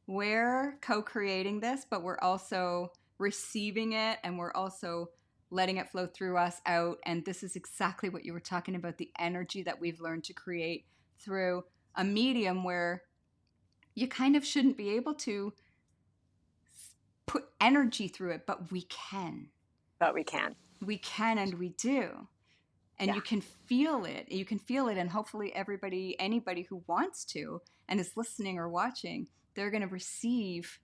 we're co-creating this, but we're also receiving it, and we're also letting it flow through us out. And this is exactly what you were talking about, the energy that we've learned to create through a medium where you kind of shouldn't be able to put energy through it, but we can. But we can. We can, and we do. And Yeah. you can feel it, and hopefully anybody who wants to and is listening or watching, they're going to receive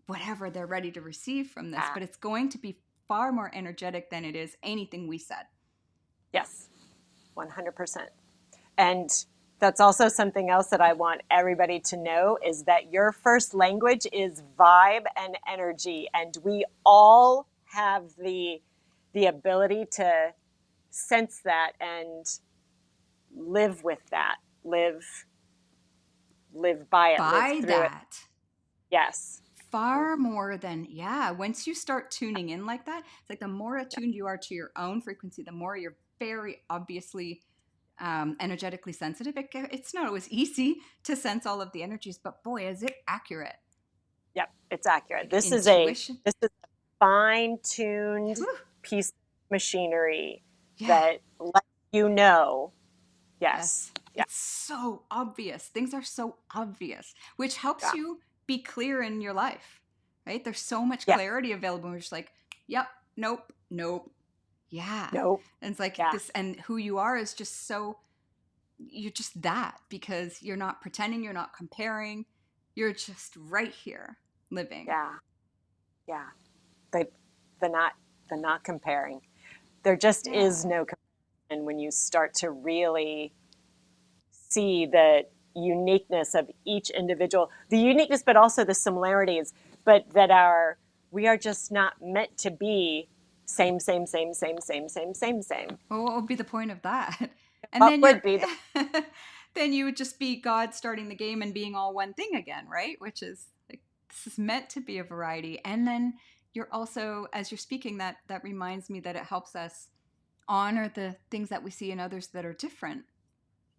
whatever they're ready to receive from this, Ah, but it's going to be far more energetic than it is anything we said. yes, 100%. And that's also something else that I want everybody to know is that your first language is vibe and energy. And we all have the ability to sense that and live with that, live by it, live By through it. that, Yes. far more than, yeah, once you start tuning in like that, it's like the more Yeah. attuned you are to your own frequency, the more you're very obviously energetically sensitive. It's not always easy to sense all of the energies, but boy, is it accurate. Yep, it's accurate. Like intuition. This is a fine-tuned Whew, piece of machinery yeah. that lets you know. Yes. Yes. Yeah. It's so obvious. Things are so obvious, which helps Yeah. you be clear in your life, right? There's so much Yeah. clarity available. We're just like, yep, nope, nope. Yeah. Nope. And it's like Yeah. this, and who you are is just so, you're just that because you're not pretending, you're not comparing, you're just right here living. Yeah. Yeah. The the not the not comparing. There just Yeah. is no comparison when you start to really see the uniqueness of each individual, the uniqueness, but also the similarities, but that are, we are just not meant to be same. Well, what would be the point of that? And What then would be the, then you would just be God starting the game and being all one thing again, right? Which is like this is meant to be a variety. And then you're also, as you're speaking, that reminds me that it helps us honor the things that we see in others that are different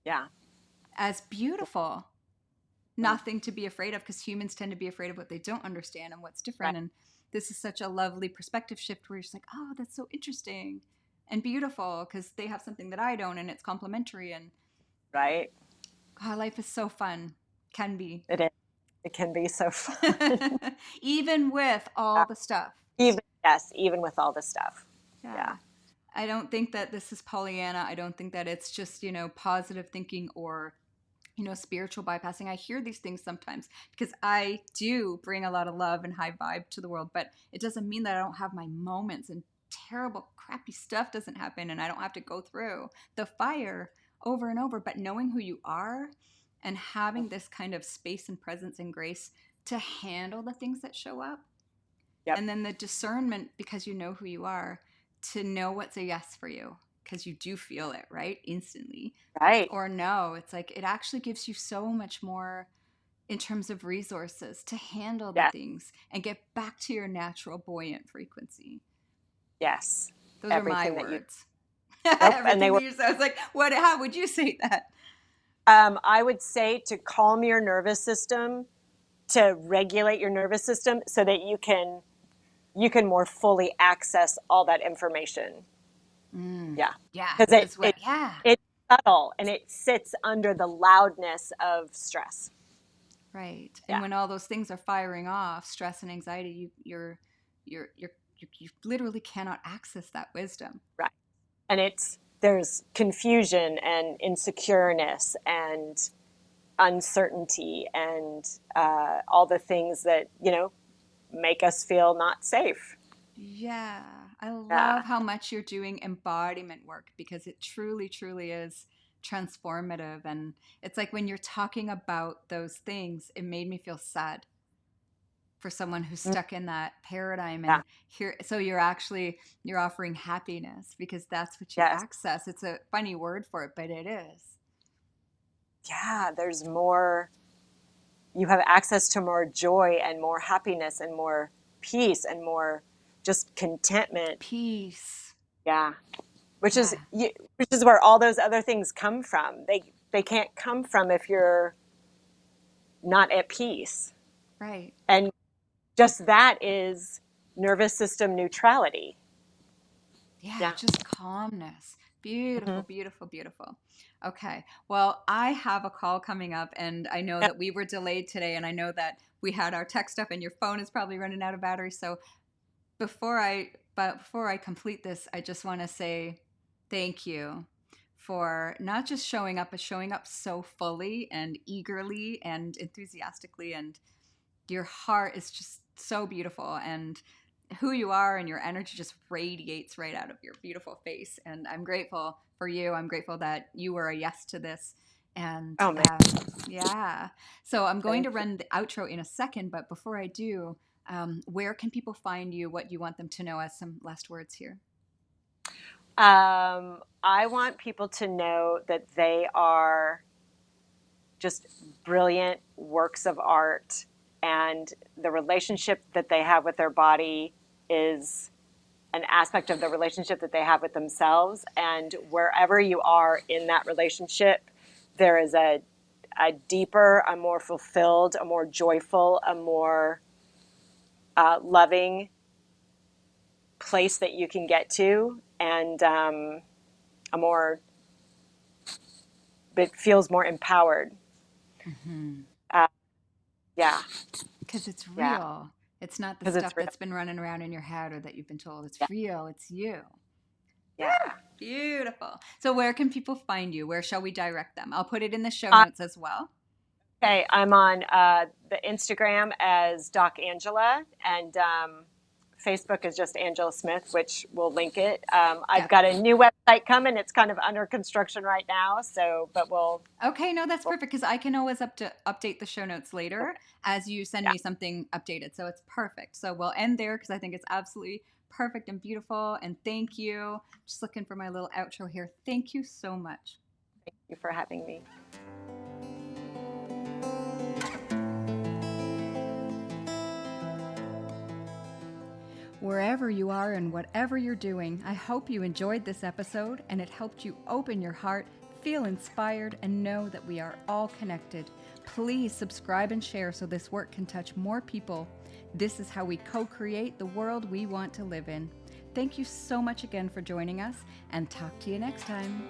yeah, as beautiful. Nothing to be afraid of because humans tend to be afraid of what they don't understand and what's right, different. And this is such a lovely perspective shift where you're just like, oh, that's so interesting and beautiful because they have something that I don't and it's complementary. And right. oh, life is so fun. Can be. It is. It can be so fun. Even with all the stuff. Even, yes, even with all the stuff. Yeah. Yeah. I don't think that this is Pollyanna. I don't think that it's just, positive thinking or spiritual bypassing. I hear these things sometimes because I do bring a lot of love and high vibe to the world, but it doesn't mean that I don't have my moments and terrible, crappy stuff doesn't happen and I don't have to go through the fire over and over. But knowing who you are and having this kind of space and presence and grace to handle the things that show up, Yep. and then the discernment because you know who you are to know what's a yes for you because you do feel it, right? Instantly Right. or no. It's like it actually gives you so much more in terms of resources to handle the Yes. things and get back to your natural buoyant frequency. Yes. Those are my Everything that you, words. nope. And they Everything were, that you said. I was like, what? How would you say that? I would say to calm your nervous system, to regulate your nervous system so that you can more fully access all that information. Mm, Yeah. yeah, Because because what? Yeah, it's subtle and it sits under the loudness of stress. right. And Yeah. when all those things are firing off, stress and anxiety, you literally cannot access that wisdom. Right. And there's confusion and insecureness and uncertainty and all the things that, make us feel not safe. Yeah, I Yeah. love how much you're doing embodiment work because it truly, truly is transformative. And it's like when you're talking about those things, it made me feel sad for someone who's Mm, stuck in that paradigm. yeah. And here, so you're offering happiness because that's what you Yes. access. It's a funny word for it, but it is. Yeah. There's more, you have access to more joy and more happiness and more peace and more just contentment. Peace. Yeah. Yeah, Which is where all those other things come from. They can't come from if you're not at peace. right. And just that is nervous system neutrality. Yeah, Yeah. just calmness. Hmm. Beautiful, beautiful, beautiful. Okay. Well, I have a call coming up, and I know Yep. that we were delayed today, and I know that we had our tech stuff, and your phone is probably running out of battery. So before I complete this, I just want to say thank you for not just showing up, but showing up so fully and eagerly and enthusiastically, and your heart is just so beautiful, and who you are and your energy just radiates right out of your beautiful face. And I'm grateful for you. I'm grateful that you were a yes to this. And Oh man, yeah, so I'm going thank to you. run the outro in a second, but before I do, where can people find you? What you want them to know as some last words here? I want people to know that they are just brilliant works of art, and the relationship that they have with their body is an aspect of the relationship that they have with themselves. And wherever you are in that relationship, there is a deeper, a more fulfilled, a more joyful, a more loving place that you can get to, and a more, it feels more empowered. Mm-hmm. Uh, yeah, Because it's yeah, real. It's not the because it's stuff real. that's been running around in your head or that you've been told. Yeah, It's real. It's you. yeah. Beautiful. So, where can people find you? Where shall we direct them? I'll put it in the show Uh, notes as well. okay, I'm on the Instagram as Doc Angela, and Facebook is just Angela Smith, which we'll link it. I've Yeah. got a new website coming. It's kind of under construction right now, so but Okay, no, that's we'll perfect because I can always update the show notes okay. later as you send Yeah, me something updated. So it's perfect. So we'll end there because I think it's absolutely perfect and beautiful. And thank you. Just looking for my little outro here. Thank you so much. thank you for having me. Wherever you are and whatever you're doing, I hope you enjoyed this episode and it helped you open your heart, feel inspired, and know that we are all connected. Please subscribe and share so this work can touch more people. This is how we co create the world we want to live in. Thank you so much again for joining us, and talk to you next time.